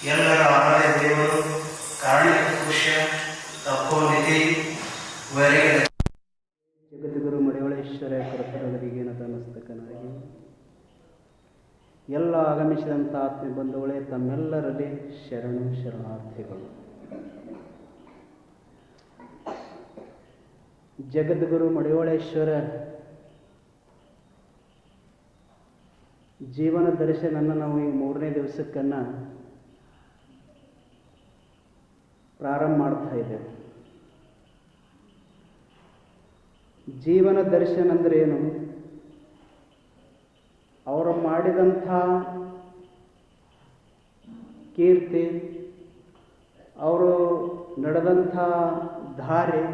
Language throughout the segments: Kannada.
ಎಲ್ಲರ ಆರಾಧ್ಯ ದೇವರು ಕಾರಣಿಕ ಪುರುಷ ತಪೋನಿಧಿ ವರೆಗೆ ಜಗದ್ಗುರು ಮಡಿವಳೇಶ್ವರ ಕರ್ತೃಗಳಿಗೆ ನತಮಸ್ತಕನಾಗಿ ಎಲ್ಲ ಆಗಮಿಸಿದಂಥ ಆತ್ಮ ಬಂಧುಗಳೇ, ತಮ್ಮೆಲ್ಲರಲ್ಲಿ ಶರಣು ಶರಣಾರ್ಥಿಗಳು. ಜಗದ್ಗುರು ಮಡಿವಳೇಶ್ವರ ಜೀವನ ದರ್ಶನನ್ನು ನಾವು ಈ 3ನೇ ದಿವಸಕ್ಕನ್ನು ಪ್ರಾರಂಭ ಮಾಡ್ತಾ ಇದ್ದೇವೆ. ಜೀವನ ದರ್ಶನ ಅಂದರೆ ಏನು? ಅವರು ಮಾಡಿದಂಥ ಕೀರ್ತಿ, ಅವರು ನಡೆದಂಥ ದಾರಿ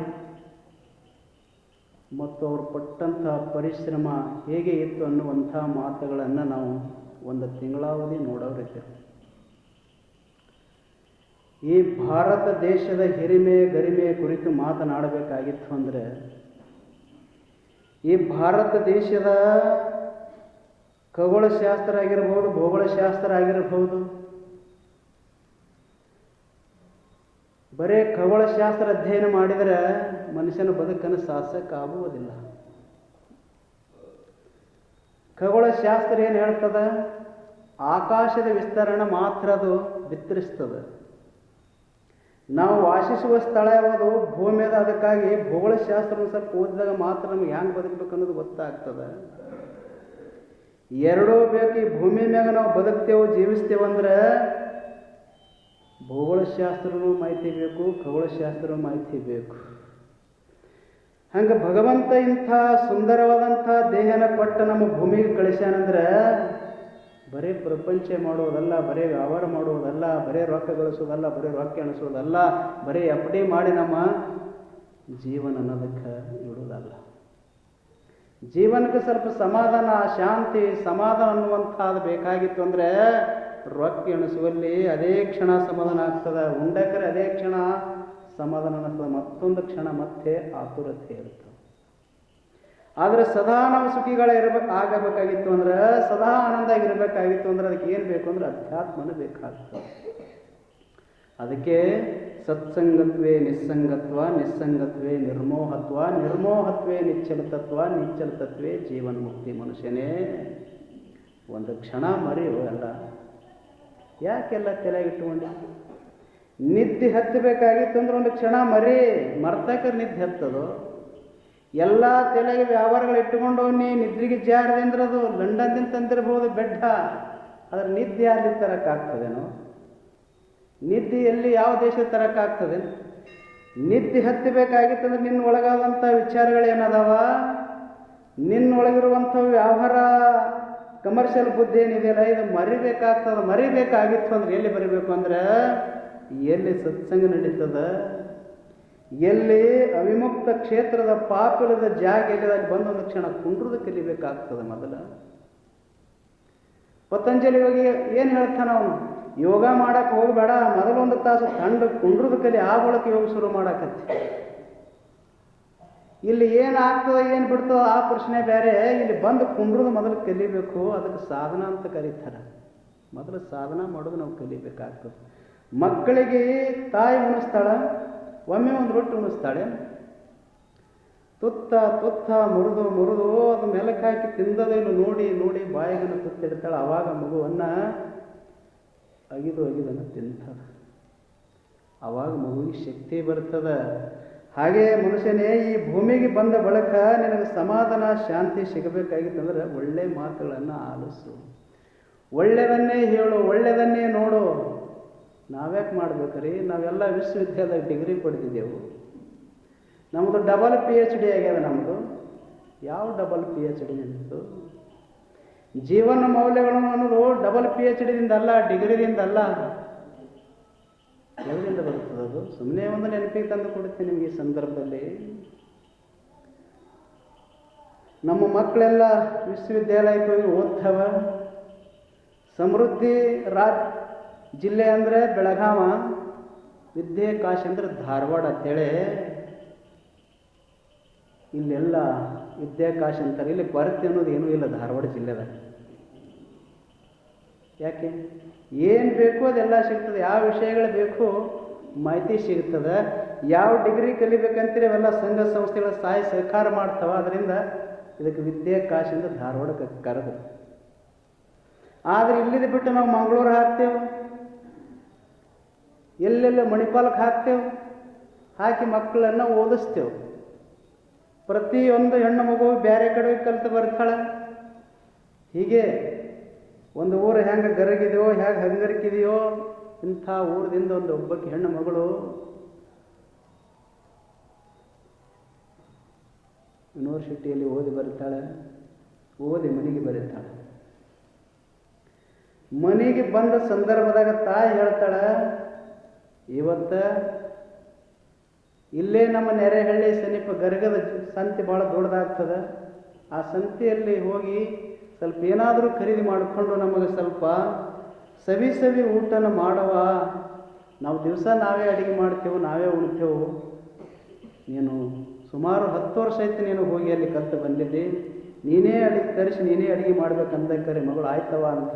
ಮತ್ತು ಅವರು ಪಟ್ಟಂಥ ಪರಿಶ್ರಮ ಹೇಗೆ ಇತ್ತು ಅನ್ನುವಂಥ ಮಾತುಗಳನ್ನು ನಾವು ಒಂದು ತಿಂಗಳಾವಧಿ ನೋಡೋರಿದ್ದೇವೆ. ಈ ಭಾರತ ದೇಶದ ಹಿರಿಮೆ ಗರಿಮೆಯ ಕುರಿತು ಮಾತನಾಡಬೇಕಾಗಿತ್ತು ಅಂದರೆ, ಈ ಭಾರತ ದೇಶದ ಖಗೋಳಶಾಸ್ತ್ರ ಆಗಿರ್ಬೋದು, ಭೂಗೋಳಶಾಸ್ತ್ರ ಆಗಿರಬಹುದು, ಬರೇ ಖಗೋಳಶಾಸ್ತ್ರ ಅಧ್ಯಯನ ಮಾಡಿದರೆ ಮನುಷ್ಯನ ಬದುಕನ್ನು ಸಾಧಿಸಕ್ಕಾಗುವುದಿಲ್ಲ. ಖಗೋಳಶಾಸ್ತ್ರ ಏನು ಹೇಳ್ತದೆ? ಆಕಾಶದ ವಿಸ್ತರಣೆ ಮಾತ್ರ ಅದು ವಿಸ್ತರಿಸ್ತದೆ. ನಾವು ವಾಸಿಸುವ ಸ್ಥಳ ಯಾವುದು? ಭೂಮಿ ಅದ. ಅದಕ್ಕಾಗಿ ಭೂಗೋಳಶಾಸ್ತ್ರವನ್ನು ಸ್ವಲ್ಪ ಓದಿದಾಗ ಮಾತ್ರ ನಮ್ಗೆ ಹೆಂಗೆ ಬದುಕಬೇಕು ಅನ್ನೋದು ಗೊತ್ತಾಗ್ತದೆ. ಎರಡೂ ಬೇಕು. ಈ ಭೂಮಿ ಮ್ಯಾಗ ನಾವು ಬದುಕ್ತೇವೆ, ಜೀವಿಸ್ತೇವೆ ಅಂದ್ರೆ ಭೂಗೋಳಶಾಸ್ತ್ರನೂ ಮಾಹಿತಿ ಬೇಕು, ಖಗೋಳಶಾಸ್ತ್ರನೂ ಮಾಹಿತಿ ಬೇಕು. ಹಂಗೆ ಭಗವಂತ ಇಂಥ ಸುಂದರವಾದಂಥ ದೇಹನ ಕೊಟ್ಟು ನಮ್ಮ ಭೂಮಿಗೆ ಕಳಿಸ್ಯಾನಂದ್ರೆ ಬರೀ ಪ್ರಪಂಚ ಮಾಡುವುದಲ್ಲ, ಬರೀ ವ್ಯವಹಾರ ಮಾಡುವುದಲ್ಲ, ಬರೀ ರೊಕ್ಕ ಗಳಿಸೋದಲ್ಲ, ಬರೀ ರೊಕ್ಕ ಎಣಿಸೋದಲ್ಲ, ಬರೀ ಎಫ್ ಡಿ ಮಾಡಿ ನಮ್ಮ ಜೀವನ ಅನ್ನೋದಕ್ಕೆ ಇಡುವುದಲ್ಲ. ಜೀವನಕ್ಕೆ ಸ್ವಲ್ಪ ಸಮಾಧಾನ, ಶಾಂತಿ, ಸಮಾಧಾನ ಅನ್ನುವಂಥದ್ದು ಬೇಕಾಗಿತ್ತು ಅಂದರೆ ರೊಕ್ಕ ಎಣಿಸುವಲ್ಲಿ ಅದೇ ಕ್ಷಣ ಸಮಾಧಾನ ಆಗ್ತದೆ, ಉಂಡಕರೆ ಅದೇ ಕ್ಷಣ ಸಮಾಧಾನ ಅನ್ನಿಸ್ತದೆ, ಮತ್ತೊಂದು ಕ್ಷಣ ಮತ್ತೆ ಆತುರತೆ ಇರ್ತದೆ. ಆದರೆ ಸದಾ ನಾವು ಆಗಬೇಕಾಗಿತ್ತು ಅಂದ್ರೆ, ಸದಾ ಆನಂದ ಇರಬೇಕಾಗಿತ್ತು ಅಂದ್ರೆ ಅದಕ್ಕೆ ಏನು ಬೇಕು ಅಂದ್ರೆ ಅಧ್ಯಾತ್ಮನ ಬೇಕಾಗ್ತದೆ. ಅದಕ್ಕೆ ಸತ್ಸಂಗತ್ವೇ ನಿಸ್ಸಂಗತ್ವ, ನಿಸ್ಸಂಗತ್ವೇ ನಿರ್ಮೋಹತ್ವ, ನಿರ್ಮೋಹತ್ವೇ ನಿಶ್ಚಲತತ್ವ, ನಿಶ್ಚಲತತ್ವೇ ಜೀವನ ಮುಕ್ತಿ. ಮನುಷ್ಯನೇ ಒಂದು ಕ್ಷಣ ಮರೆಯು ಎಲ್ಲ. ಯಾಕೆಲ್ಲ ತಲೆಗಿಟ್ಟುಕೊಂಡು ನಿದ್ದೆ ಹತ್ತಬೇಕಾಗಿತ್ತು ಅಂದ್ರೆ ಒಂದು ಕ್ಷಣ ಮರ್ತಕ್ಕೆ ನಿದ್ದೆ ಹತ್ತದು. ಎಲ್ಲ ತಲೆಗೆ ವ್ಯವಹಾರಗಳು ಇಟ್ಟುಕೊಂಡು ನೀ ನಿದ್ರೆಗೆ ಜಾರದೆ ಅಂದ್ರೆ ಅದು ಲಂಡನ್ದಿಂದ ತಂದಿರ್ಬೋದು ಬೆಡ್ಡ, ಅದ್ರ ನಿದ್ದೆ ಅಲ್ಲಿ ತರಕ್ಕಾಗ್ತದೇನೋ? ನಿದ್ದೆ ಎಲ್ಲಿ ಯಾವ ದೇಶದ ತರಕ್ಕಾಗ್ತದೆ? ನಿದ್ದೆ ಹತ್ತಬೇಕಾಗಿತ್ತಂದ್ರೆ ನಿನ್ನ ಒಳಗಾದಂಥ ವಿಚಾರಗಳೇನದಾವ, ನಿನ್ನೊಳಗಿರುವಂಥ ವ್ಯವಹಾರ ಕಮರ್ಷಿಯಲ್ ಬುದ್ಧಿ ಏನಿದೆಯಲ್ಲ, ಇದು ಮರಿಬೇಕಾಗ್ತದೆ. ಮರಿಬೇಕಾಗಿತ್ತು ಅಂದ್ರೆ ಎಲ್ಲಿ ಬರಿಬೇಕು ಅಂದ್ರೆ, ಎಲ್ಲಿ ಸತ್ಸಂಗ ನಡೀತದ, ಎಲ್ಲಿ ಅವಿಮುಕ್ತ ಕ್ಷೇತ್ರದ ಪಾಪಿಲದ ಜಾಗ ಎಲ್ಲಿ ಬಂದೊಂದು ಕ್ಷಣ ಕುಂಡ್ರದ ಕಲಿಬೇಕಾಗ್ತದೆ. ಮೊದಲ ಪತಂಜಲಿ ಯೋಗಿ ಏನು ಹೇಳ್ತಾನೆ ಅವನು? ಯೋಗ ಮಾಡಕ್ಕೆ ಹೋಗಬೇಡ, ಮೊದಲೊಂದು ತಾಸು ತಂಡ ಕುಂಡ್ರದ ಕಲಿ, ಆ ಬಳಕ ಯೋಗ ಶುರು ಮಾಡಕತ್ತಿ. ಇಲ್ಲಿ ಏನಾಗ್ತದೆ ಏನು ಬಿಡ್ತದೋ ಆ ಪ್ರಶ್ನೆ ಬೇರೆ. ಇಲ್ಲಿ ಬಂದು ಕುಂಡ್ರದ ಮೊದಲು ಕಲಿಬೇಕು. ಅದಕ್ಕೆ ಸಾಧನ ಅಂತ ಕರೀತಾರೆ. ಮೊದಲು ಸಾಧನ ಮಾಡೋದು ನಾವು ಕಲಿಬೇಕಾಗ್ತದೆ. ಮಕ್ಕಳಿಗೆ ತಾಯಿ ಉಣಿಸ್ತಾಳ, ಒಮ್ಮೆ ಒಂದು ರೊಟ್ಟಿ ಉಣಿಸ್ತಾಳೆ, ತುತ್ತ ತುತ್ತ ಮುರಿದು ಅದು ಮೆಲಕ್ಕೆ ಹಾಕಿ ತಿಂದದೇನು ನೋಡಿ ನೋಡಿ ಬಾಯಿಗನ್ನು ತುತ್ತಿಡ್ತಾಳೆ. ಆವಾಗ ಮಗುವನ್ನು ಅಗಿದನ್ನು ತಿಂತಾಳೆ. ಆವಾಗ ಮಗುವಿಗೆ ಶಕ್ತಿ ಬರ್ತದೆ. ಹಾಗೆ ಮನುಷ್ಯನೇ ಈ ಭೂಮಿಗೆ ಬಂದ ಬಳಿಕ ನಿನಗೆ ಸಮಾಧಾನ ಶಾಂತಿ ಸಿಗಬೇಕಾಗಿತ್ತಂದ್ರೆ ಒಳ್ಳೆ ಮಾತುಗಳನ್ನು ಆಲಿಸು, ಒಳ್ಳೆಯದನ್ನೇ ಹೇಳು, ಒಳ್ಳೆಯದನ್ನೇ ನೋಡು. ನಾವ್ಯಾಕೆ ಮಾಡ್ಬೇಕ್ರಿ? ನಾವೆಲ್ಲ ವಿಶ್ವವಿದ್ಯಾಲಯ ಡಿಗ್ರಿ ಪಡೆದಿದ್ದೆವು. ನಮ್ಮದು ಡಬಲ್ PhD ಆಗ್ಯದ. ನಮ್ಮದು ಯಾವ ಡಬಲ್ PhD ನಿಂತು? ಜೀವನ ಮೌಲ್ಯಗಳನ್ನು ಅನ್ನೋದು ಡಬಲ್ PhDದಿಂದ ಅಲ್ಲ, ಡಿಗ್ರಿದಿಂದ ಅಲ್ಲ. ಎದರಿಂದ ಬರ್ತದೆ ಅದು? ಸುಮ್ಮನೆ ಒಂದು ನೆನಪಿಗೆ ತಂದು ಕೊಡುತ್ತೆ ನಿಮಗೆ ಈ ಸಂದರ್ಭದಲ್ಲಿ. ನಮ್ಮ ಮಕ್ಕಳೆಲ್ಲ ವಿಶ್ವವಿದ್ಯಾಲಯಕ್ಕೆ ಹೋಗಿ ಓದ್ತವ. ಸಮೃದ್ಧಿ ಜಿಲ್ಲೆ ಅಂದರೆ ಬೆಳಗಾವ, ವಿದ್ಯಾಕಾಶಿ ಅಂದರೆ ಧಾರವಾಡ ಅಂತೇಳಿ ಇಲ್ಲೆಲ್ಲ ವಿದ್ಯಾಕಾಶಿ ಅಂತಾರೆ. ಇಲ್ಲಿ ಕೊರತೆ ಅನ್ನೋದು ಏನೂ ಇಲ್ಲ ಧಾರವಾಡ ಜಿಲ್ಲೆದಾಗ. ಯಾಕೆ? ಏನು ಬೇಕು ಅದೆಲ್ಲ ಸಿಗ್ತದೆ. ಯಾವ ವಿಷಯಗಳು ಬೇಕು ಮಾಹಿತಿ ಸಿಗ್ತದೆ. ಯಾವ ಡಿಗ್ರಿ ಕಲಿಬೇಕಂತೀರಿ ಅವೆಲ್ಲ ಸಂಘ ಸಂಸ್ಥೆಗಳ ಸಹಾಯ ಸಹಕಾರ ಮಾಡ್ತಾವೆ. ಅದರಿಂದ ಇದಕ್ಕೆ ವಿದ್ಯೆ ಕಾಶಿಂದ ಧಾರವಾಡಕ್ಕೆ ಕರೆದು. ಆದರೆ ಇಲ್ಲಿದ್ದು ಬಿಟ್ಟು ನಾವು ಮಂಗಳೂರು ಹಾಕ್ತೇವೆ, ಎಲ್ಲೆಲ್ಲ ಮಣಿಪಾಲಕ್ಕೆ ಹಾಕ್ತೇವೆ, ಹಾಕಿ ಮಕ್ಕಳನ್ನು ಓದಿಸ್ತೇವೆ. ಪ್ರತಿಯೊಂದು ಹೆಣ್ಣು ಮಗು ಬೇರೆ ಕಡೆ ಕಲಿತು ಬರ್ತಾಳೆ. ಹೀಗೆ ಒಂದು ಊರು ಹೆಂಗೆ ಗರಗಿದೆಯೋ, ಹೇಗೆ ಹಂಗರಿಕಿದೆಯೋ, ಇಂಥ ಊರದಿಂದ ಒಂದು ಒಬ್ಬಕ್ಕೆ ಹೆಣ್ಣು ಮಗಳು ಯೂನಿವರ್ಸಿಟಿಯಲ್ಲಿ ಓದಿ ಬರುತ್ತಾಳೆ. ಓದಿ ಮನೆಗೆ ಬರುತ್ತಾಳೆ. ಮನೆಗೆ ಬಂದ ಸಂದರ್ಭದಾಗ ತಾಯಿ ಹೇಳ್ತಾಳೆ, ಇವತ್ತು ಇಲ್ಲೇ ನಮ್ಮ ನೆರೆಹಳ್ಳಿ ಸಮೀಪ ಗರಗದ ಸಂತೆ ಭಾಳ ದೊಡ್ಡದಾಗ್ತದೆ. ಆ ಸಂತೆಯಲ್ಲಿ ಹೋಗಿ ಸ್ವಲ್ಪ ಏನಾದರೂ ಖರೀದಿ ಮಾಡಿಕೊಂಡು ನಮಗೆ ಸ್ವಲ್ಪ ಸವಿ ಸವಿ ಊಟನ ಮಾಡುವ. ನಾವು ದಿವಸ ನಾವೇ ಅಡುಗೆ ಮಾಡ್ತೇವೆ, ನಾವೇ ಉಣ್ತೇವೆ. ನೀನು ಸುಮಾರು 10 ವರ್ಷ ಆಯ್ತು ನೀನು ಹೋಗಿ ಅಲ್ಲಿ ಕಲಿತು ಬಂದಿದ್ದಿ, ನೀನೇ ಅಡುಗೆ ತರಿಸಿ ನೀನೇ ಅಡುಗೆ ಮಾಡ್ಬೇಕಂತ ಕರೆ ಮಗಳು ಆಯ್ತವ ಅಂತ.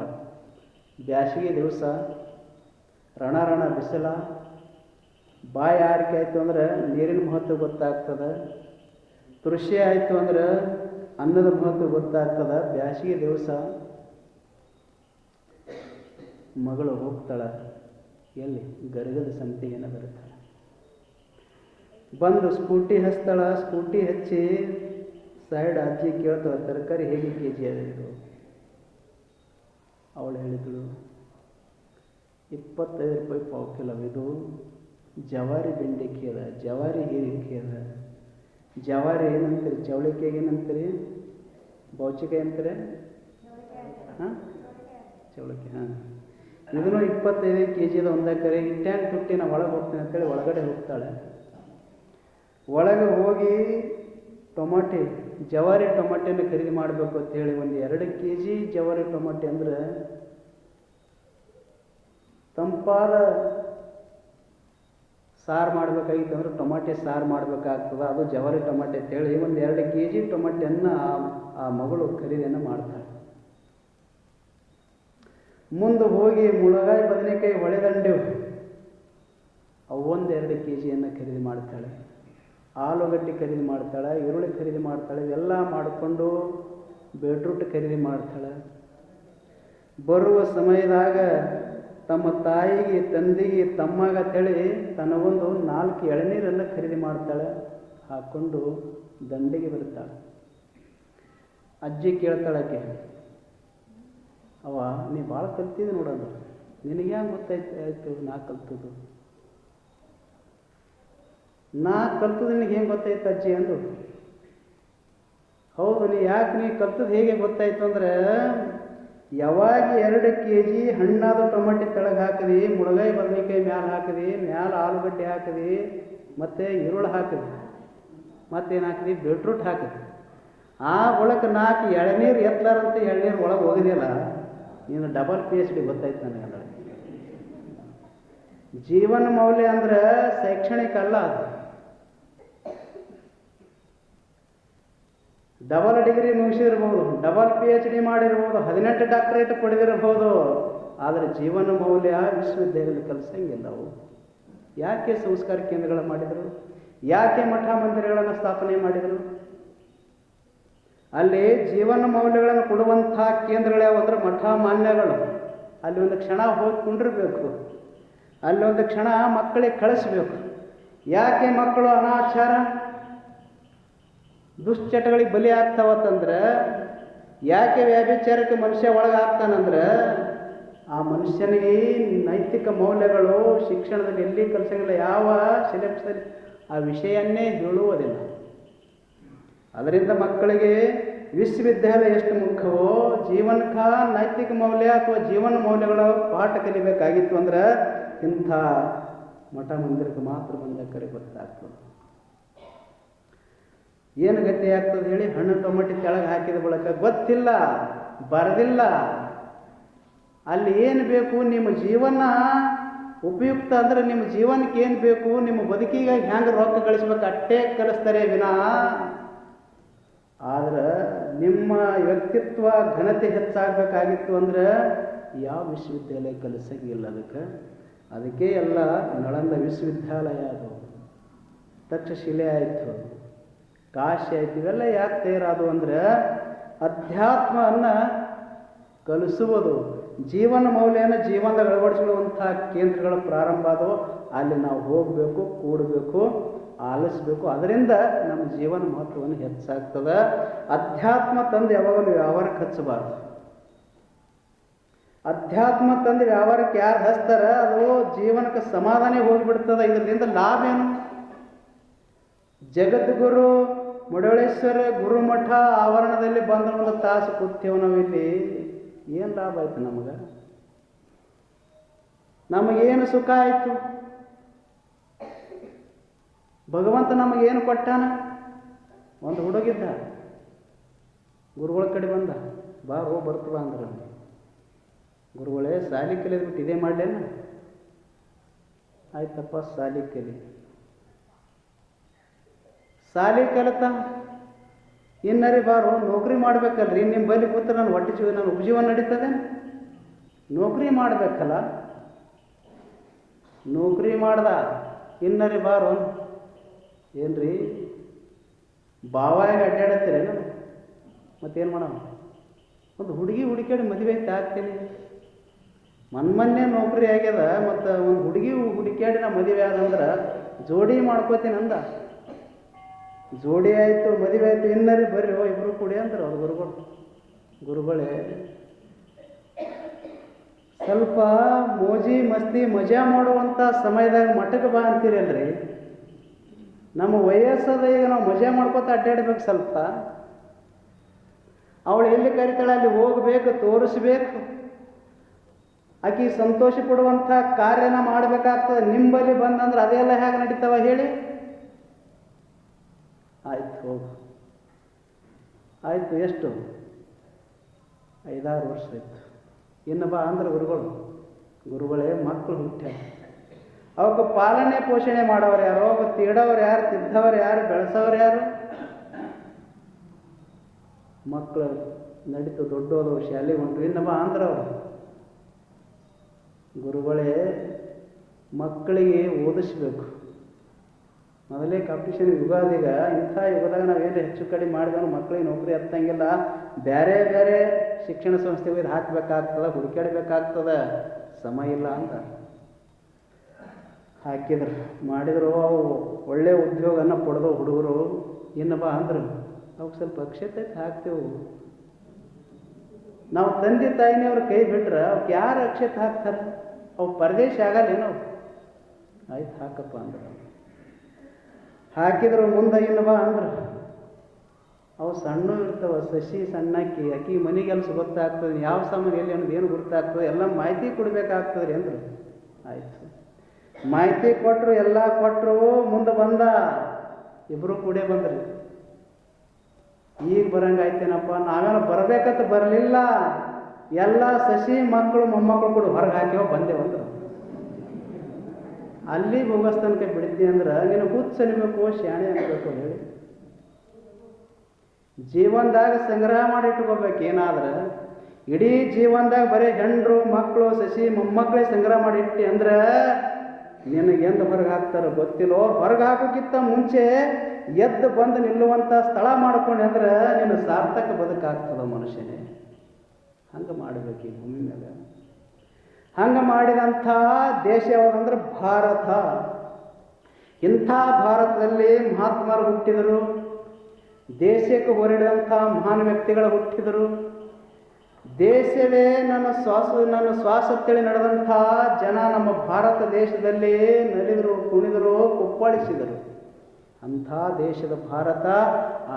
ಬ್ಯಾಸಿಗೆ ದಿವಸ ರಣ ಬಿಸಿಲ, ಬಾಯಿ ಆರಿಕೆ ಆಯಿತು ಅಂದ್ರೆ ನೀರಿನ ಮಹತ್ವ ಗೊತ್ತಾಗ್ತದೆ. ಕೃಷಿ ಆಯಿತು ಅಂದ್ರೆ ಅನ್ನದ ಮಹತ್ವ ಗೊತ್ತಾಗ್ತದೆ. ಬ್ಯಾಸಿಗೆ ದಿವಸ ಮಗಳು ಹೋಗ್ತಾಳೆ ಎಲ್ಲಿ? ಗರಗದ ಸಂತೆಗೇನ ಬರುತ್ತಾಳೆ. ಬಂದು ಸ್ಕೂಟಿ ಹಚ್ತಾಳೆ. ಸ್ಕೂಟಿ ಹಚ್ಚಿ ಸೈಡ್ ಅಜ್ಜಿ ಕೇಳ್ತಾಳೆ, ತರಕಾರಿ ಹೇಗೆ ಕೆಜಿ ಅದು? ಅವಳು ಹೇಳಿದಳು, 25 ರೂಪಾಯಿ ಪಾವು ಕಿಲೋ. ಇದು ಜವಾರಿ ಬೆಂಡೆಕಾಯಿ ಅದ, ಜವಾರಿ ಹೀರೆಕಾಯಿ ಅದ. ಜವಾರಿ ಏನಂತೀರಿ? ಚೌಳಿಕಾಯಿಗೆ ಏನಂತೀರಿ? ಬೌಚಿಕಾಯಿ ಅಂತಾರೆ. ಹಾಂ, ಚೌಳಿಕಾಯಿ. ಹಾಂ, ಇದನ್ನು 25 kg ಅದ. ಒಂದಕ್ಕರೆ ಇಟ್ಟ್ಯಾಂಗ್ ತುಟ್ಟಿ ನಾ ಒಳಗೆ ಹೋಗ್ತೀನಿ ಅಂತೇಳಿ ಒಳಗಡೆ ಹೋಗ್ತಾಳೆ. ಒಳಗೆ ಹೋಗಿ ಟೊಮಾಟೆ, ಜವಾರಿ ಟೊಮಾಟೆನ ಖರೀದಿ ಮಾಡಬೇಕು ಅಂತೇಳಿ ಒಂದು 2 kg ಜವಾರಿ ಟೊಮಾಟೆ ಅಂದ್ರೆ ತಂಪಾದ ಸಾರು ಮಾಡಬೇಕಾಗಿತ್ತು ಅಂದ್ರೆ ಟೊಮಾಟೆ ಸಾರು ಮಾಡಬೇಕಾಗ್ತದೆ. ಅದು ಜವಾರಿ ಟೊಮಾಟೆ ಅಂತೇಳಿ ಒಂದು 2 kg ಟೊಮಾಟೆಯನ್ನು ಆ ಮಗಳು ಖರೀದಿಯನ್ನು ಮಾಡ್ತಾಳೆ. ಮುಂದೆ ಹೋಗಿ ಮುಳಗಾಯಿ ಬದನೆಕಾಯಿ ಹೊಳೆದಂಡೆವು ಅವು ಒಂದು 2 kg ಖರೀದಿ ಮಾಡ್ತಾಳೆ. ಆಲೂಗಡ್ಡೆ ಖರೀದಿ ಮಾಡ್ತಾಳೆ, ಈರುಳ್ಳಿ ಖರೀದಿ ಮಾಡ್ತಾಳೆ. ಇವೆಲ್ಲ ಮಾಡಿಕೊಂಡು ಬೀಟ್ರೂಟ್ ಖರೀದಿ ಮಾಡ್ತಾಳೆ. ಬರುವ ಸಮಯದಾಗ ತಮ್ಮ ತಾಯಿಗೆ, ತಂದೆಗೆ, ತಮ್ಮಗ ತಳಿ ತನಗೊಂದು 4 ಎಳನೀರನ್ನು ಖರೀದಿ ಮಾಡ್ತಾಳೆ. ಹಾಕ್ಕೊಂಡು ದಂಡೆಗೆ ಬರ್ತಾಳೆ. ಅಜ್ಜಿ ಕೇಳ್ತಾಳಕ್ಕೆ, ಅವ ನೀ ಭಾಳ ಕಲ್ತಿದ್ದೆ ನೋಡೋದು, ನಿನಗೆ ಹ್ಯಾಂಗೆ ಗೊತ್ತಾಯ್ತು ನಾ ಕಲ್ತದ್ದು? ನಾ ಕಲ್ತದ್ದು ನಿನಗೆ ಹೆಂಗೆ ಗೊತ್ತಾಯ್ತು ಅಜ್ಜಿ ಅಂದು. ಹೌದು, ನೀ ಕಲ್ತದ್ದು ಹೇಗೆ ಗೊತ್ತಾಯ್ತು ಅಂದ್ರೆ, ಯಾವಾಗ 2 kg ಹಣ್ಣಾದ ಟೊಮಾಟೆ ತೆಳಗೆ ಹಾಕಿದಿ, ಮುಳಗಾಯಿ ಬದನೆಕಾಯಿ ಮ್ಯಾಲೆ ಹಾಕಿದಿ, ಮ್ಯಾಲೆ ಆಲೂಗಡ್ಡೆ ಹಾಕಿದಿ, ಮತ್ತು ಈರುಳ್ಳಿ ಹಾಕಿದಿ, ಮತ್ತೇನು ಹಾಕಿದಿ? ಬೀಟ್ರೂಟ್ ಹಾಕಿದಿ. ಆ ಒಳಗೆ 4 ಎಳನೀರು ಎತ್ತಲಾರಂತೆ ಎಳನೀರು ಒಳಗೆ ಹೋಗಿದೆಯಲ್ಲ, ನೀನು ಡಬಲ್ PhD ಗೊತ್ತಾಯ್ತು ನನಗೆ. ಅಂದ್ರೆ ಜೀವನ ಮೌಲ್ಯ ಅಂದ್ರೆ ಶೈಕ್ಷಣಿಕ ಅಲ್ಲ, ಅದು ಡಬಲ್ ಡಿಗ್ರಿ ಮುಗಿಸಿರ್ಬೋದು, ಡಬಲ್ PhD ಮಾಡಿರ್ಬೋದು, 18 ಡಾಕ್ಟರೇಟ್ ಪಡೆದಿರ್ಬೋದು. ಆದರೆ ಜೀವನ ಮೌಲ್ಯ ವಿಶ್ವವಿದ್ಯಾಲಯದಲ್ಲಿ ಕಲಿಸಂಗಿಲ್ಲ. ಅವು ಯಾಕೆ ಸಂಸ್ಕಾರ ಕೇಂದ್ರಗಳು ಮಾಡಿದರು? ಯಾಕೆ ಮಠ ಮಂದಿರಗಳನ್ನು ಸ್ಥಾಪನೆ ಮಾಡಿದರು? ಅಲ್ಲಿ ಜೀವನ ಮೌಲ್ಯಗಳನ್ನು ಕೊಡುವಂಥ ಕೇಂದ್ರಗಳು ಯಾವಂದ್ರೆ ಮಠ ಮಾನ್ಯಗಳು. ಅಲ್ಲಿ ಒಂದು ಕ್ಷಣ ಹೋಗಿ ಕುಂಡಿರ್ಬೇಕು, ಅಲ್ಲಿ ಒಂದು ಕ್ಷಣ ಮಕ್ಕಳಿಗೆ ಕಳಿಸ್ಬೇಕು. ಯಾಕೆ ಮಕ್ಕಳು ಅನಾಚಾರ ದುಶ್ಚಟಗಳಿಗೆ ಬಲಿ ಆಗ್ತಾವತ್ತಂದ್ರೆ, ಯಾಕೆ ವ್ಯಾಭಿಚಾರಕ್ಕೆ ಮನುಷ್ಯ ಒಳಗಾಗ್ತಾನಂದ್ರೆ, ಆ ಮನುಷ್ಯನಿಗೆ ನೈತಿಕ ಮೌಲ್ಯಗಳು ಶಿಕ್ಷಣದಲ್ಲಿ ಎಲ್ಲಿ ಕಲಿಸಂಗಿಲ್ಲ. ಯಾವ ಸಿಲೆಬಸ್ದಲ್ಲಿ ಆ ವಿಷಯನ್ನೇ ಹೇಳುವುದಿಲ್ಲ. ಅದರಿಂದ ಮಕ್ಕಳಿಗೆ ವಿಶ್ವವಿದ್ಯಾಲಯ ಎಷ್ಟು ಮುಖ್ಯವೋ, ಜೀವನಕ ನೈತಿಕ ಮೌಲ್ಯ ಅಥವಾ ಜೀವನ ಮೌಲ್ಯಗಳ ಪಾಠ ಕಲಿಬೇಕಾಗಿತ್ತು ಅಂದ್ರೆ ಇಂಥ ಮಠ ಮಂದಿರಕ್ಕೆ ಮಾತ್ರ ಬಂದಕ್ಕರೆ ಗೊತ್ತಾಗ್ತದೆ. ಏನು ಗತಿ ಆಗ್ತದೆ ಹೇಳಿ? ಹಣ್ಣು ಟೊಮೆಟೊ ಕೆಳಗೆ ಹಾಕಿದ ಬಳಕ ಗೊತ್ತಿಲ್ಲ, ಬರದಿಲ್ಲ. ಅಲ್ಲಿ ಏನು ಬೇಕು? ನಿಮ್ಮ ಜೀವನ ಉಪಯುಕ್ತ ಅಂದರೆ ನಿಮ್ಮ ಜೀವನಕ್ಕೆ ಏನು ಬೇಕು, ನಿಮ್ಮ ಬದುಕಿಗೆ ಹ್ಯಾಂಗೆ ರೊಕ್ಕ ಗಳಿಸ್ಬೇಕು ಅಷ್ಟೇ ಕಲಿಸ್ತಾರೆ ವಿನಾ. ಆದ್ರೆ ನಿಮ್ಮ ವ್ಯಕ್ತಿತ್ವ ಘನತೆ ಹೆಚ್ಚಾಗಬೇಕಾಗಿತ್ತು ಅಂದ್ರೆ ಯಾವ ವಿಶ್ವವಿದ್ಯಾಲಯ ಕಲಿಸಂಗಿಲ್ಲ ಅದಕ್ಕೆ ಎಲ್ಲ ನಳಂದ ವಿಶ್ವವಿದ್ಯಾಲಯ ಅದು, ತಕ್ಷಶಿಲೆ ಆಯಿತು, ಕಾಶಿ ಆಯಿತು, ಇವೆಲ್ಲ ಯಾಕೆ ತಯಾರಾದವು ಅಂದರೆ ಅಧ್ಯಾತ್ಮವನ್ನು ಕಲಿಸುವುದು, ಜೀವನ ಮೌಲ್ಯನ ಜೀವನದಾಗ ಅಳವಡಿಸಿಕೊಳ್ಳುವಂಥ ಕೇಂದ್ರಗಳು ಪ್ರಾರಂಭ ಆದವು. ಅಲ್ಲಿ ನಾವು ಹೋಗಬೇಕು, ಕೂಡಬೇಕು, ಆಲಿಸಬೇಕು. ಅದರಿಂದ ನಮ್ಮ ಜೀವನ ಮಹತ್ವವನ್ನು ಹೆಚ್ಚಾಗ್ತದೆ. ಅಧ್ಯಾತ್ಮ ತಂದು ಯಾವಾಗಲೂ ವ್ಯವಹಾರಕ್ಕೆ ಹಚ್ಚಬಾರ್ದು. ಅಧ್ಯಾತ್ಮ ತಂದು ವ್ಯವಹಾರಕ್ಕೆ ಯಾರು ಹಚ್ತಾರ ಅದು ಜೀವನಕ್ಕೆ ಸಮಾಧಾನ ಹೋಗಿಬಿಡ್ತದೆ. ಇದರಿಂದ ಲಾಭ ಏನು? ಜಗದ್ಗುರು ಮುಡೋಳೇಶ್ವರ ಗುರುಮಠ ಆವರಣದಲ್ಲಿ ಬಂದ ಒಂದು ತಾಸು ಕೂತೇವೆ ನಾವಿಲ್ಲಿ, ಏನು ಲಾಭ ಆಯ್ತು ನಮಗೇನು ಸುಖ ಆಯಿತು? ಭಗವಂತ ನಮಗೇನು ಕೊಟ್ಟಾನ? ಒಂದು ಹುಡುಗಿದ್ದ, ಗುರುಗಳ ಕಡೆ ಬಂದ, ಬಾರೋ ಬರ್ತವ ಅಂದ್ರೆ, ಗುರುಗಳೇ ಸಾಲಿ ಕಲಿದ್ಬಿಟ್ಟು ಇದೇ ಮಾಡಲೇನ? ಆಯ್ತಪ್ಪ ಸಾಲಿ ಕಲಿ. ಸಾಲಿ ಕಲಿತ ಇನ್ನರಿ ಬಾರೋ ನೌಕರಿ ಮಾಡ್ಬೇಕಲ್ರಿ, ನಿಮ್ಮ ಬಲಿ ಕೂತ್ರೆ ನಾನು ಹೊಟ್ಟೆ ನಾನು ಉಪಜೀವನ ನಡೀತದೆ. ನೌಕರಿ ಮಾಡಬೇಕಲ್ಲ, ನೌಕರಿ ಮಾಡ್ದ. ಇನ್ನರಿ ಬಾರೋ, ಏನ್ರಿ ಬಾವಾಗಿ ಅಡ್ಡಾಡತ್ತೀರೇನು? ಮತ್ತೇನು ಮಾಡೋ? ಒಂದು ಹುಡುಗಿ ಹುಡುಕಾಡಿ ಮದುವೆ ಐತೆ ಆಗ್ತೀನಿ. ಮೊನ್ನೆ ನೌಕರಿ ಆಗ್ಯದ, ಮತ್ತು ಒಂದು ಹುಡುಗಿ ಹುಡುಕಾಡಿ ನಾ ಮದುವೆ ಆದಂದ್ರೆ ಜೋಡಿ ಮಾಡ್ಕೋತೀನಿ ಅಂದ. ಜೋಡಿ ಆಯಿತು, ಮದುವೆ ಆಯಿತು, ಇನ್ನರಿ ಬರ್ರಿ ಇಬ್ಬರು ಕೂಡಿ ಅಂದ್ರೆ ಅವ್ರು ಗುರುಗಳೇ ಸ್ವಲ್ಪ ಮೋಜಿ ಮಸ್ತಿ ಮಜಾ ಮಾಡುವಂಥ ಸಮಯದಾಗ ಮಠಕ್ಕೆ ಬಾ ಅಂತೀರಲ್ರಿ. ನಮ್ಮ ವಯಸ್ಸದ ಈಗ ನಾವು ಮಜಾ ಮಾಡ್ಕೊತ ಅಡ್ಡಾಡ್ಬೇಕು. ಸ್ವಲ್ಪ ಅವಳು ಎಲ್ಲಿ ಕರಿತಾಳೆ ಅಲ್ಲಿ ಹೋಗಬೇಕು, ತೋರಿಸ್ಬೇಕು, ಆಕಿ ಸಂತೋಷ ಪಡುವಂಥ ಕಾರ್ಯನ ಮಾಡಬೇಕಾಗ್ತದೆ. ನಿಂಬಲ್ಲಿ ಬಂದಂದ್ರೆ ಅದೆಲ್ಲ ಹೇಗೆ ನಡೀತಾವ ಹೇಳಿ? ಆಯ್ತು ಹೋಗು, ಆಯಿತು. ಎಷ್ಟು? 5-6 ವರ್ಷ ಆಯಿತು. ಇನ್ನು ಬಾ ಅಂದ್ರೆ ಗುರುಗಳೇ ಮಕ್ಕಳು ಹುಟ್ಟ್ಯಾರ, ಅವಕ್ಕೆ ಪಾಲನೆ ಪೋಷಣೆ ಮಾಡೋರು ಯಾರು? ಅವಕ್ಕೆ ತೀಡೋರು ಯಾರು? ತಿದ್ದವ್ರು ಯಾರು? ಬೆಳೆಸೋರು ಯಾರು? ಮಕ್ಕಳು ನಡೀತು, ದೊಡ್ಡೋದವ್ರು ಶಾಲೆಗೆ ಹೊಂಟು, ಇನ್ನು ಬಾ ಅಂದ್ರವ್ರು. ಗುರುಗಳೇ ಮಕ್ಕಳಿಗೆ ಓದಿಸ್ಬೇಕು. ಮೊದಲೇ ಕಾಂಪಿಟೇಷನ್ ಯುಗಾದೀಗ, ಇಂಥ ಯುಗದಾಗ ನಾವೇನು ಹೆಚ್ಚು ಕಡಿಮೆ ಮಾಡಿದವನು ಮಕ್ಕಳಿಗೆ ನೌಕರಿ ಹತ್ತಂಗಿಲ್ಲ. ಬೇರೆ ಬೇರೆ ಶಿಕ್ಷಣ ಸಂಸ್ಥೆಗೆ ಇದು ಹಾಕಬೇಕಾಗ್ತದೆ, ಹುಡುಕಾಡಬೇಕಾಗ್ತದೆ, ಸಮಯ ಇಲ್ಲ ಅಂತ ಹಾಕಿದ್ರು. ಮಾಡಿದ್ರು, ಅವು ಒಳ್ಳೆ ಉದ್ಯೋಗನ ಪಡೆದು ಹುಡುಗರು. ಇನ್ನು ಬಾ ಅಂದ್ರು, ಅವಕ್ಕೆ ಸ್ವಲ್ಪ ಅಕ್ಷತೆ ಹಾಕ್ತೇವೆ ನಾವು. ತಂದೆ ತಾಯಿನವ್ರ ಕೈ ಬಿಟ್ರೆ ಅವಕ್ಕೆ ಯಾರು ಅಕ್ಷತೆ ಹಾಕ್ತಾರೆ? ಅವು ಪರದೇಶ ಆಗಲ್ಲೇನೋ? ಆಯ್ತು ಹಾಕಪ್ಪ ಅಂದ್ರೆ ಹಾಕಿದ್ರು. ಮುಂದೆ ಇನ್ನು ಬಾ ಅಂದ್ರೆ ಅವು ಸಣ್ಣ ಇರ್ತಾವ, ಸಸಿ ಸಣ್ಣಕ್ಕಿ ಅಕ್ಕಿ ಮನೆಗೆಲ್ಸ ಗೊತ್ತಾಗ್ತದೆ, ಯಾವ ಸಾಮಾನು ಎಲ್ಲಿ ಅನ್ನೋದು ಏನು ಗೊತ್ತಾಗ್ತದೆ, ಎಲ್ಲ ಮಾಹಿತಿ ಕೊಡಬೇಕಾಗ್ತದೆ ಅಂದರು. ಆಯಿತು, ಮಾಹಿತಿ ಕೊಟ್ಟರು, ಎಲ್ಲ ಕೊಟ್ಟರು. ಮುಂದೆ ಬಂದ, ಇಬ್ಬರು ಕೂಡೇ ಬಂದ್ರಿ. ಈಗ ಬರಂಗಾಯ್ತೇನಪ್ಪ, ನಾವೇನು ಬರಬೇಕಂತ ಬರಲಿಲ್ಲ, ಎಲ್ಲ ಸಸಿ ಮಕ್ಕಳು ಮೊಮ್ಮಕ್ಕಳು ಕೂಡ ಹೊರಗೆ ಹಾಕಿವ ಬಂದೆ ಅಂದರು. ಅಲ್ಲಿ ಹೋಗೋಸ್ ತನಕ ಬಿಡಿದ್ದಿ ಅಂದ್ರೆ ನೀನು ಹುಚ್ಚ ಅನ್ಬೇಕು, ಶಾಣೆ ಅನ್ಬೇಕು ಹೇಳಿ. ಜೀವನದಾಗ ಸಂಗ್ರಹ ಮಾಡಿ ಇಟ್ಕೋಬೇಕು. ಏನಾದ್ರೆ ಇಡೀ ಜೀವನದಾಗ ಬರೀ ಹೆಂಡ್ರು ಮಕ್ಕಳು ಸಸಿ ಮೊಮ್ಮಕ್ಕಳೇ ಸಂಗ್ರಹ ಮಾಡಿ ಇಟ್ಟು ಅಂದ್ರೆ ನಿನಗೆ ಎಂದು ಹೊರಗೆ ಹಾಕ್ತಾರೋ ಗೊತ್ತಿಲ್ಲೋ. ಹೊರಗೆ ಹಾಕೋಕ್ಕಿಂತ ಮುಂಚೆ ಎದ್ದು ಬಂದು ನಿಲ್ಲುವಂಥ ಸ್ಥಳ ಮಾಡ್ಕೊಂಡು ಅಂದ್ರೆ ನೀನು ಸಾರ್ಥಕ ಬದುಕಾಗ್ತದ ಮನುಷ್ಯನೇ. ಹಂಗೆ ಮಾಡಬೇಕು ಈ ಭೂಮಿ ಮೇಲೆ. ಹಂಗೆ ಮಾಡಿದಂಥ ದೇಶ ಯಾವುದಂದ್ರೆ ಭಾರತ. ಇಂಥ ಭಾರತದಲ್ಲಿ ಮಹಾತ್ಮರು ಹುಟ್ಟಿದರು, ದೇಶಕ್ಕೆ ಹೊರಡಿದಂಥ ಮಹಾನ್ ವ್ಯಕ್ತಿಗಳು ಹುಟ್ಟಿದರು. ದೇಶವೇ ನನ್ನ ಶ್ವಾಸ ತಿಳಿ ನಡೆದಂಥ ಜನ ನಮ್ಮ ಭಾರತ ದೇಶದಲ್ಲಿ ನಲಿದರು, ಕುಣಿದರು, ಕುಪ್ಪಳಿಸಿದರು. ಅಂಥ ದೇಶದ ಭಾರತ,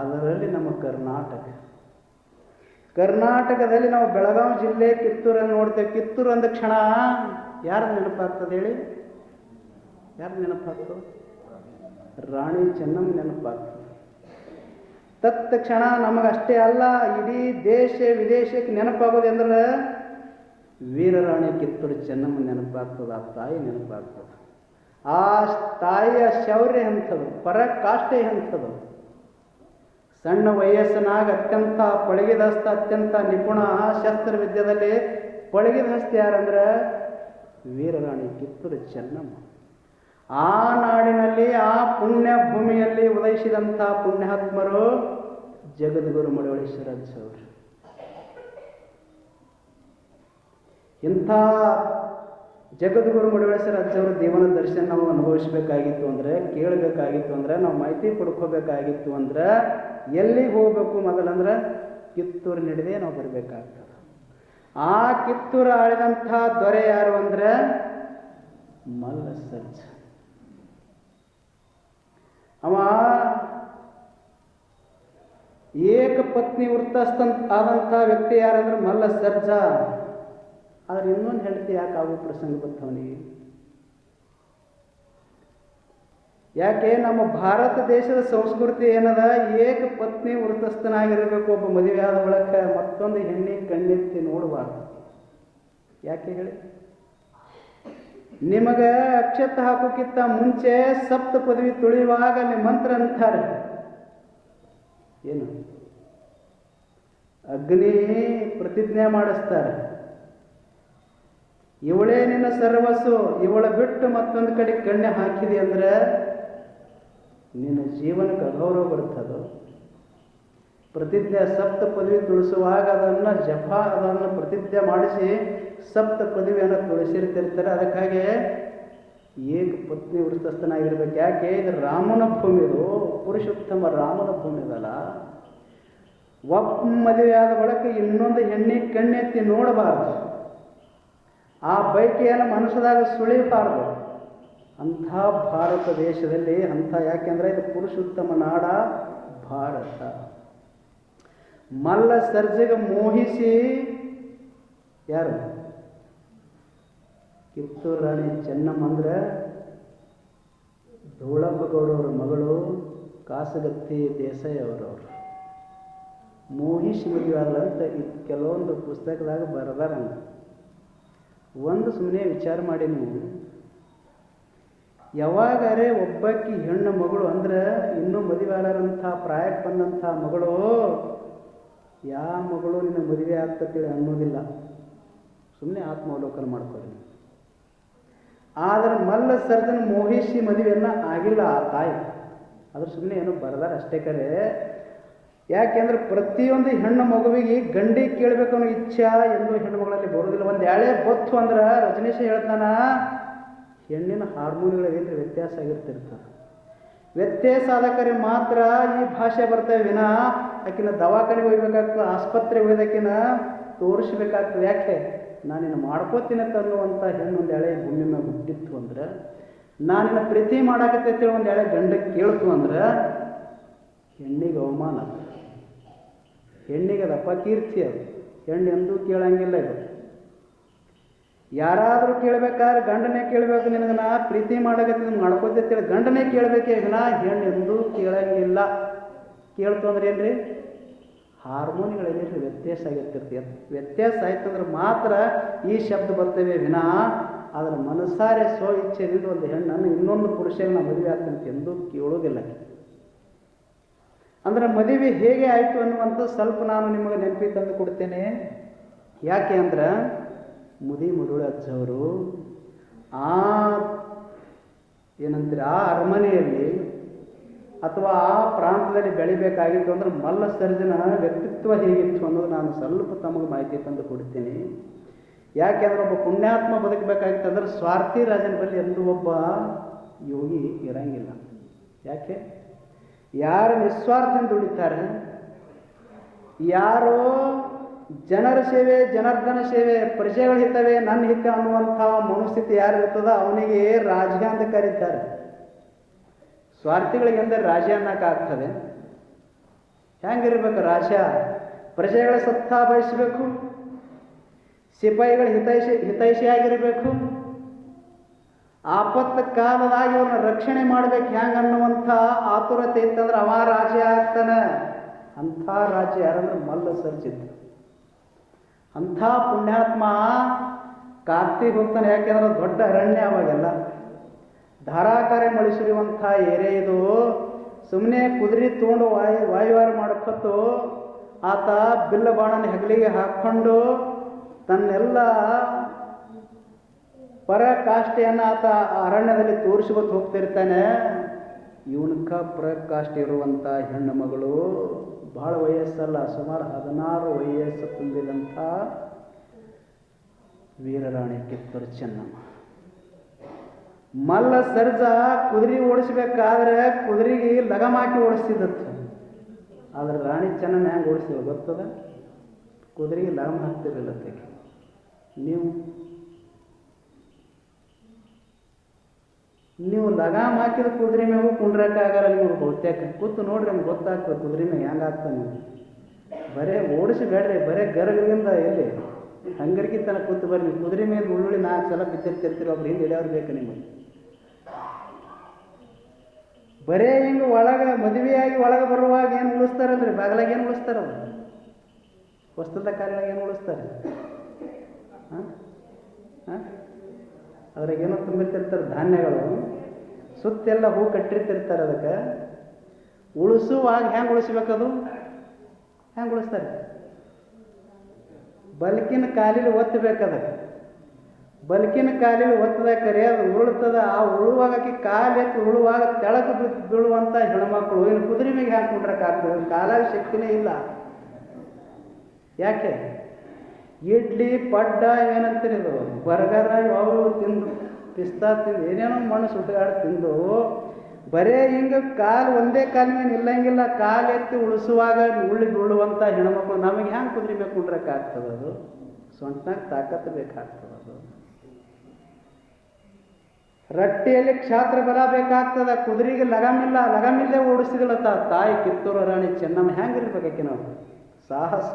ಅದರಲ್ಲಿ ನಮ್ಮ ಕರ್ನಾಟಕದಲ್ಲಿ ನಾವು ಬೆಳಗಾವಿ ಜಿಲ್ಲೆ ಕಿತ್ತೂರನ್ನು ನೋಡ್ತೇವೆ. ಕಿತ್ತೂರು ಅಂದ ಕ್ಷಣ ಯಾರು ನೆನಪಾಗ್ತದೆ ಹೇಳಿ? ಯಾರು ನೆನಪಾಗ್ತದೆ? ರಾಣಿ ಚೆನ್ನಮ್ಮ ನೆನಪಾಗ್ತದೆ. ತತ್ಕ್ಷಣ ನಮಗಷ್ಟೇ ಅಲ್ಲ, ಇಡೀ ದೇಶ ವಿದೇಶಕ್ಕೆ ನೆನಪಾಗೋದು ಅಂದ್ರೆ ವೀರರಾಣಿ ಕಿತ್ತೂರು ಚೆನ್ನಮ್ಮ ನೆನಪಾಗ್ತದೆ. ಆ ತಾಯಿ ನೆನಪಾಗ್ತದೆ. ಆ ತಾಯಿಯ ಶೌರ್ಯ ಎಂಥದ್ದು, ಪರಾಕಾಷ್ಠೆ ಎಂಥದ್ದು. ಸಣ್ಣ ವಯಸ್ಸಿನಾಗ ಅತ್ಯಂತ ಪಳಗಿದಸ್ತ, ಅತ್ಯಂತ ನಿಪುಣ ಶಸ್ತ್ರವಿದ್ಯದಲ್ಲಿ ಪಳಗಿದ ಹಸ್ತಿ ಯಾರಂದ್ರೆ ವೀರರಾಣಿ ಕಿತ್ತೂರು ಚೆನ್ನಮ್ಮ. ಆ ನಾಡಿನಲ್ಲಿ ಆ ಪುಣ್ಯ ಭೂಮಿಯಲ್ಲಿ ಉದಯಿಸಿದಂಥ ಪುಣ್ಯಾತ್ಮರು ಜಗದ್ಗುರು ಮಳವಳ್ಳಿ ಶಿರಜ್ಜವರು. ಇಂಥ ಜಗದ್ಗುರು ಮಳವಳ್ಳಿ ಶಿರಜ್ಜವರು ದೇವನ ದರ್ಶನ ನಾವು ಅನುಭವಿಸಬೇಕಾಗಿತ್ತು ಅಂದರೆ, ಕೇಳಬೇಕಾಗಿತ್ತು ಅಂದರೆ, ನಾವು ಮಾಹಿತಿ ಪಡ್ಕೋಬೇಕಾಗಿತ್ತು ಅಂದ್ರೆ ಎಲ್ಲಿಗೆ ಹೋಗಬೇಕು ಮೊದಲಂದ್ರೆ ಕಿತ್ತೂರು ನಡೆದೇ ನಾವು ಬರಬೇಕಾಗ್ತದೆ. ಆ ಕಿತ್ತೂರು ಆಳಿದಂಥ ದೊರೆ ಯಾರು ಅಂದರೆ ಮಲ್ಲ ಸರ್ಜ. ಅವ ಏಕಪತ್ನಿ ವೃತ್ತಸ್ಥ ಆದಂಥ ವ್ಯಕ್ತಿ ಯಾರಂದ್ರೆ ಮಲ್ಲ ಸರ್ಜ. ಆದ್ರೆ ಇನ್ನೊಂದು ಹೆಂಡತಿ ಯಾಕೆ ಆಗೋ ಪ್ರಸಂಗ ಬಂತವನಿಗೆ? ಯಾಕೆ ನಮ್ಮ ಭಾರತ ದೇಶದ ಸಂಸ್ಕೃತಿ ಏನದ, ಏಕಪತ್ನಿ ವೃತ್ತಸ್ಥನಾಗಿರಬೇಕು. ಒಬ್ಬ ಮದುವೆಯಾದ ಬಳಿಕ ಮತ್ತೊಂದು ಹೆಣ್ಣಿಗೆ ಕಣ್ಣೆತ್ತಿ ನೋಡಬಾರ್ದು. ಯಾಕೆ ಹೇಳಿ? ನಿಮಗೆ ಅಕ್ಷತ ಹಾಕೋಕ್ಕಿಂತ ಮುಂಚೆ ಸಪ್ತ ಪದವಿ ತುಳಿಯುವಾಗ ನಿಮ್ಮ ಮಂತ್ರ ಅಂತಾರೆ ಏನು? ಅಗ್ನಿ ಪ್ರತಿಜ್ಞೆ ಮಾಡಿಸ್ತಾರೆ, ಇವಳೇ ನಿನ್ನ ಸರ್ವಸ್ಸು, ಇವಳ ಬಿಟ್ಟು ಮತ್ತೊಂದು ಕಡೆ ಕಣ್ಣೆ ಹಾಕಿದೆ ಅಂದ್ರೆ ನಿನ್ನ ಜೀವನಕ್ಕೆ ಅಗೌರವ ಬರ್ತದೋ. ಪ್ರತಿಜ್ಞೆ ಸಪ್ತ ಪದವಿ ತುಳಿಸುವಾಗ ಅದನ್ನು ಪ್ರತಿಜ್ಞೆ ಮಾಡಿಸಿ ಸಪ್ತ ಪದವಿಯನ್ನು ತುಳಿಸಿರ್ತಿರ್ತಾರೆ. ಅದಕ್ಕಾಗಿ ಏಕ ಪತ್ನಿ ವೃತ್ತಸ್ಥನಾಗಿರ್ಬೇಕು. ಯಾಕೆ? ಇದು ರಾಮನ ಭೂಮಿ, ಇದು ಪುರುಷೋತ್ತಮ ರಾಮನ ಭೂಮಿ ಇದಲ್ಲ. ಒಬ್ಬ ಮದುವೆಯಾದ ಬಳಿಕ ಇನ್ನೊಂದು ಹೆಣ್ಣಿಗೆ ಕಣ್ಣೆತ್ತಿ ನೋಡಬಾರ್ದು, ಆ ಬೈಕಿಯನ್ನು ಮನಸ್ಸದಾಗ ಸುಳಿಬಾರ್ದು. ಅಂಥ ಭಾರತ ದೇಶದಲ್ಲಿ ಯಾಕೆಂದ್ರೆ ಇದು ಪುರುಷೋತ್ತಮ ನಾಡ ಭಾರತ. ಮಲ್ಲ ಸರ್ಜೆಗೆ ಮೋಹಿಸಿ ಯಾರು? ಕಿತ್ತೂರು ರಾಣಿ ಚೆನ್ನಮ್ಮ ಅಂದ್ರೆ ಧೂಳಪ್ಪಗೌಡವ್ರ ಮಗಳು ಕಾಸಗತ್ತಿ ದೇಸಾಯಿ ಅವರವರು ಮೋಹಿಸಿ ಮದುವೆಯಾದಂತ ಕೆಲವೊಂದು ಪುಸ್ತಕದಾಗ ಬರೆದಾರಂಗ. ಒಂದು ಸುಮ್ಮನೆ ವಿಚಾರ ಮಾಡಿ ನೀವು, ಯಾವಾಗಾರೆ ಒಬ್ಬಾಕಿ ಹೆಣ್ಣು ಮಗಳು ಅಂದ್ರೆ ಇನ್ನೂ ಮದುವೆ ಆಡರಂಥ ಪ್ರಾಯಕ್ಕೆ ಬಂದಂಥ ಮಗಳು ಯಾವ ಮಗಳು ನಿನ್ನ ಮದುವೆ ಆಗ್ತೇಳಿ ಅನ್ನೋದಿಲ್ಲ. ಸುಮ್ಮನೆ ಆತ್ಮಾವಲೋಕನ ಮಾಡ್ಕೊಳ್ಳಿ. ಆದರೆ ಮಲ್ಲ ಸರ್ಜನ್ ಮೋಹಿಸಿ ಮದುವೆಯನ್ನ ಆಗಿಲ್ಲ ಆ ತಾಯಿ. ಅದ್ರ ಸುಮ್ಮನೆ ಏನೋ ಬರದಾರ ಅಷ್ಟೇ ಕರೆ. ಯಾಕೆಂದ್ರೆ ಪ್ರತಿಯೊಂದು ಹೆಣ್ಣು ಮಗುವಿಗೆ ಗಂಡಿಗೆ ಕೇಳಬೇಕು ಅನ್ನೋ ಇಚ್ಛಾ ಎಂದು ಹೆಣ್ಣು ಮಗಳಲ್ಲಿ ಬರೋದಿಲ್ಲ. ಒಂದು ಎಳೆ ಬೊತ್ತು ಅಂದ್ರೆ ರಜನೀಶ ಹೇಳ್ತಾನ, ಹೆಣ್ಣಿನ ಹಾರ್ಮೋನ್ಗಳೇನು ವ್ಯತ್ಯಾಸ ಆಗಿರ್ತಿರ್ತಾರೆ. ವ್ಯತ್ಯಾಸ ಆದಕರೆ ಮಾತ್ರ ಈ ಭಾಷೆ ಬರ್ತವೆ ವಿನ ಆಕಿನ ದವಾಖಾನೆಗೆ ಹೋಗ್ಬೇಕಾಗ್ತದೆ, ಆಸ್ಪತ್ರೆಗೆ ಹೋಯ್ದಾಕಿನ ತೋರಿಸ್ಬೇಕಾಗ್ತದೆ. ಯಾಕೆ? ನಾನಿನ್ನ ಮಾಡ್ಕೋತೀನಿ ಅನ್ನುವಂಥ ಹೆಣ್ಣು ಒಂದು ಎಳೆ ಭೂಮಿ ಮ್ಯಾಗ ಹುಟ್ಟಿತ್ತು ಅಂದ್ರೆ, ನಾನಿನ್ನ ಪ್ರೀತಿ ಮಾಡಾಕತ್ತೇಳಿ ಒಂದು ಎಳೆ ಗಂಡಕ್ಕೆ ಕೇಳ್ತು ಅಂದ್ರೆ ಹೆಣ್ಣಿಗೆ ಅವಮಾನ, ಹೆಣ್ಣಿಗೆ ಅದಪ್ಪ ಕೀರ್ತಿ. ಅದು ಹೆಣ್ಣು ಎಂದೂ ಕೇಳಂಗಿಲ್ಲ. ಇದು ಯಾರಾದರೂ ಕೇಳಬೇಕಾದ್ರೆ ಗಂಡನೇ ಕೇಳಬೇಕು. ನಿನಗೆ ನಾ ಪ್ರೀತಿ ಮಾಡಕತ್ತೀನಿ ಮಾಡ್ಕೋತೇಳಿ ಗಂಡನೇ ಕೇಳಬೇಕೇ ವಿನ ಹೆಣ್ಣು ಎಂದೂ ಕೇಳಂಗಿಲ್ಲ. ಕೇಳ್ತು ಅಂದ್ರೆ ಏನ್ರಿ? ಹಾರ್ಮೋನಿಗಳಲ್ಲಿ ವ್ಯತ್ಯಾಸ ಆಗಿರ್ತಿರ್ತೀವಿ. ವ್ಯತ್ಯಾಸ ಆಯ್ತಂದ್ರೆ ಮಾತ್ರ ಈ ಶಬ್ದ ಬರ್ತವೆ ವಿನ ಅದರ ಮನಸ್ಸಾರೆ ಸ್ವ ಇಚ್ಛೆಯಿಂದ ಒಂದು ಹೆಣ್ಣನ್ನು ಇನ್ನೊಂದು ಪುರುಷನ ಮದುವೆ ಆಗ್ತಂತ ಎಂದೂ ಕೇಳೋದಿಲ್ಲ. ಅಂದ್ರೆ ಮದುವೆ ಹೇಗೆ ಆಯಿತು ಅನ್ನುವಂಥ ಸ್ವಲ್ಪ ನಾನು ನಿಮಗೆ ನೆನಪಿ ತಂದು ಕೊಡ್ತೇನೆ. ಯಾಕೆ ಅಂದ್ರೆ ಮುದಿಮುರುಳ ಅಜ್ಜವರು ಏನಂತೀರ ಆ ಅರಮನೆಯಲ್ಲಿ ಅಥವಾ ಆ ಪ್ರಾಂತದಲ್ಲಿ ಬೆಳಿಬೇಕಾಗಿತ್ತು ಅಂದ್ರೆ ಮಲ್ಲ ಸರ್ಜನ ವ್ಯಕ್ತಿತ್ವ ಹೇಗಿತ್ತು ಅನ್ನೋದು ನಾನು ಸ್ವಲ್ಪ ತಮಗೆ ಮಾಹಿತಿ ತಂದು ಕೊಡ್ತೀನಿ. ಯಾಕೆಂದ್ರೆ ಒಬ್ಬ ಪುಣ್ಯಾತ್ಮ ಬದುಕಬೇಕಾಗಿತ್ತು ಅಂದ್ರೆ ಸ್ವಾರ್ಥಿ ರಾಜನ ಬಳಿ ಎಂದೂ ಒಬ್ಬ ಯೋಗಿ ಇರಂಗಿಲ್ಲ. ಯಾಕೆ? ಯಾರು ನಿಸ್ವಾರ್ಥದಿಂದ ದುಡಿತಾರೆ, ಯಾರು ಜನರ ಸೇವೆ, ಜನಾರ್ದನ ಸೇವೆ, ಪ್ರಜೆಗಳ ಹಿತವೇ ನನ್ನ ಹಿತ ಅನ್ನುವಂಥ ಮನಸ್ಥಿತಿ ಯಾರು ಇರ್ತದ ಅವನಿಗೆ ರಾಜ್ಯ ಅಂತ ಕರೀತಾರೆ. ಸ್ವಾರ್ಥಿಗಳಿಗೆ ಅಂದರೆ ರಾಜ್ಯ ಅನ್ನಕ್ಕಾಗ್ತದೆ? ಹೆಂಗಿರ್ಬೇಕು ರಾಜ್ಯ? ಪ್ರಜೆಗಳ ಸತ್ತ ಬಯಸಬೇಕು, ಸಿಪಾಯಿಗಳ ಹಿತೈಷಿಯಾಗಿರಬೇಕು, ಆಪತ್ತು ಕಾಲದಾಗಿ ಅವ್ರನ್ನ ರಕ್ಷಣೆ ಮಾಡ್ಬೇಕು ಹೆಂಗೆ ಅನ್ನುವಂಥ ಆತುರತೆ ಇತ್ತಂದ್ರೆ ಅವ ರಾಜ್ಯ ಆಗ್ತಾನೆ. ಅಂಥ ರಾಜ್ಯ ಯಾರಂದ್ರೆ ಮಲ್ಲ ಸರ್ಜಿತ್. ಅಂಥ ಪುಣ್ಯಾತ್ಮ ಕಾರ್ತಿಕ್ ಹೋಗ್ತಾನೆ. ಯಾಕೆಂದ್ರೆ ದೊಡ್ಡ ಅರಣ್ಯ ಅವಾಗೆಲ್ಲ ಧಾರಾಕಾರ ಮಳೆ ಸುರಿಯುವಂಥ ಏರಿಯಾ ಇದು. ಸುಮ್ಮನೆ ಕುದುರೆ ತೊಗೊಂಡು ವಾಯುವಾರ ಮಾಡಪ್ಪತ್ತು ಆತ ಬಿಲ್ಲ ಬಾಣನ ಹೆಗಲಿಗೆ ಹಾಕ್ಕೊಂಡು ತನ್ನೆಲ್ಲ ಪರಾಕಾಷ್ಠೆಯನ್ನು ಆತ ಅರಣ್ಯದಲ್ಲಿ ತೋರಿಸ್ಕೊಂಡು ಹೋಗ್ತಿರ್ತಾನೆ. ಇವನಕ ಪರಾಕಾಷ್ಠೆ ಇರುವಂಥ ಹೆಣ್ಣು ಮಗಳು ಭಾಳ ವಯಸ್ಸಲ್ಲ, ಸುಮಾರು 16 ವಯಸ್ಸು ತುಂಬಿದಂಥ ವೀರರಾಣಿ ಕಿತ್ತೂರು ಚೆನ್ನಮ್ಮ. ಮಲ್ಲ ಸರ್ಜ ಕುದುರೆ ಓಡಿಸ್ಬೇಕಾದ್ರೆ ಕುದುರೆಗೆ ಲಗಮ್ ಹಾಕಿ ಓಡಿಸ್ತಿದ್ದತ್ತು. ಆದ್ರೆ ರಾಣಿ ಚೆನ್ನಮ್ಮ ಹೆಂಗೆ ಓಡಿಸ್ತಿಲ್ಲ ಗೊತ್ತದ? ಕುದುರೆಗೆ ಲಗಮ್ ಹಾಕ್ತಿರಲಿಲ್ಲ. ನೀವು ಲಗಾಮ್ ಹಾಕಿದ ಕುದುರೆ ಮ್ಯಾಗೂ ಕುಂಡ್ರಕ್ಕಾಗಲ್ಲ. ನಿಮಗೆ ಬಹುತೇಕ ಕೂತು ನೋಡ್ರಿ, ನಮ್ಗೆ ಗೊತ್ತಾಗ್ತದೆ ಕುದುರೆ ಮ್ಯಾಗ ಹೆಂಗೆ ಆಗ್ತಾನೆ. ಬರೇ ಓಡಿಸಬೇಡ್ರಿ, ಬರೇ ಗರಗರಿಂದ ಎಲ್ಲಿ ಹಂಗರ್ಗಿ ತನಕ ಕೂತು ಬರ್ರಿ. ನೀವು ಕುದುರೆ ಮೇಲೆ ಉಳ್ಳುಳ್ಳಿ 4 ಸಲ ಬಿದ್ದಿರ್ತಿರ್ತೀರ, ಒಬ್ರು ಹಿಂದೆ ಹಿಡಿಯೋರು ಬೇಕು ನಿಮಗೆ. ಬರೇ ಹಿಂಗೆ ಒಳಗೆ ಮದುವೆಯಾಗಿ ಒಳಗೆ ಬರುವಾಗ ಏನು ಉಳಿಸ್ತಾರಲ್ರಿ, ಬಾಗಿಲಾಗ ಏನು ಉಳಿಸ್ತಾರಲ್ಲ, ವಸ್ತುದ ಕಾಲಿನಾಗ ಏನು ಉಳಿಸ್ತಾರೆ? ಅದ್ರಾಗೇನೋ ತುಂಬಿರ್ತಿರ್ತಾರೆ ಧಾನ್ಯಗಳು, ಸುತ್ತೆಲ್ಲ ಹೂ ಕಟ್ಟಿರ್ತಿರ್ತಾರೆ. ಅದಕ್ಕೆ ಉಳಿಸುವಾಗ ಹೆಂಗೆ ಉಳಿಸ್ಬೇಕದು? ಹೆಂಗೆ ಉಳಿಸ್ತಾರೆ? ಬಲ್ಕಿನ ಕಾಲಿಗೆ ಒತ್ತಬೇಕದಕ್ಕೆ. ಬಲ್ಕಿನ ಕಾಲಿಗೆ ಒತ್ತದ ಕರೆ ಅದು ಉರುಳ್ತದ. ಆ ಉಳುವಾಗಕ್ಕೆ ಕಾಲೆತ್ತಿ ಉಳುವಾಗ ತೆಳಗೆ ಬೀಳುವಂಥ ಹೆಣ್ಮಕ್ಳು ಇನ್ನು ಕುದುರೆ ಮೇಲೆ ಹ್ಯಾಂಗೆ ಕುಂಡ್ರಕ್ಕಾಗ್ತದೆ? ಕಾಲಾಗ ಶಕ್ತಿನೇ ಇಲ್ಲ. ಯಾಕೆ? ಇಡ್ಲಿ ಪಡ್ಡ ಏನಂತೀರಿ ಇದು ಬರ್ಗರ ಯಾವ ತಿಂದು ಪಿಸ್ತಾ ತಿಂದು ಏನೇನೋ ಮಣ್ಣು ಸುಟ್ಟಗಾಡು ತಿಂದು ಬರೇ ಹಿಂಗೆ ಕಾಲು ಒಂದೇ ಕಾಲ ಮೇಲೆ ನಿಲ್ಲಂಗಿಲ್ಲ. ಕಾಲು ಎತ್ತಿ ಉಳಿಸುವಾಗ ಉಳ್ಳಿ ಬೀಳುವಂಥ ಹೆಣ್ಮಕ್ಳು ನಮಗೆ ಹ್ಯಾಂಗೆ ಕುದುರೆ ಮೇಲೆ ಕುಂಡ್ರಕ್ಕಾಗ್ತದೆ? ಅದು ಸೊಂಟನಾಗ ತಾಕತ್ತು ಬೇಕಾಗ್ತದೆ. ಅದು ರಟ್ಟಿಯಲ್ಲಿ ಕ್ಷಾತ್ರ ಬಲ ಬೇಕಾಗ್ತದ. ಕುದುರೆಗೆ ಲಗಾಮಿಲ್ಲ, ಲಗಾಮಿಲ್ಲೇ ಓಡಿಸಿದಳ ತಾಯಿ ಕಿತ್ತೂರು ರಾಣಿ ಚೆನ್ನಮ್ಮ. ಹೆಂಗಿರ್ಬೇಕಿ ನಾವು ಸಾಹಸ.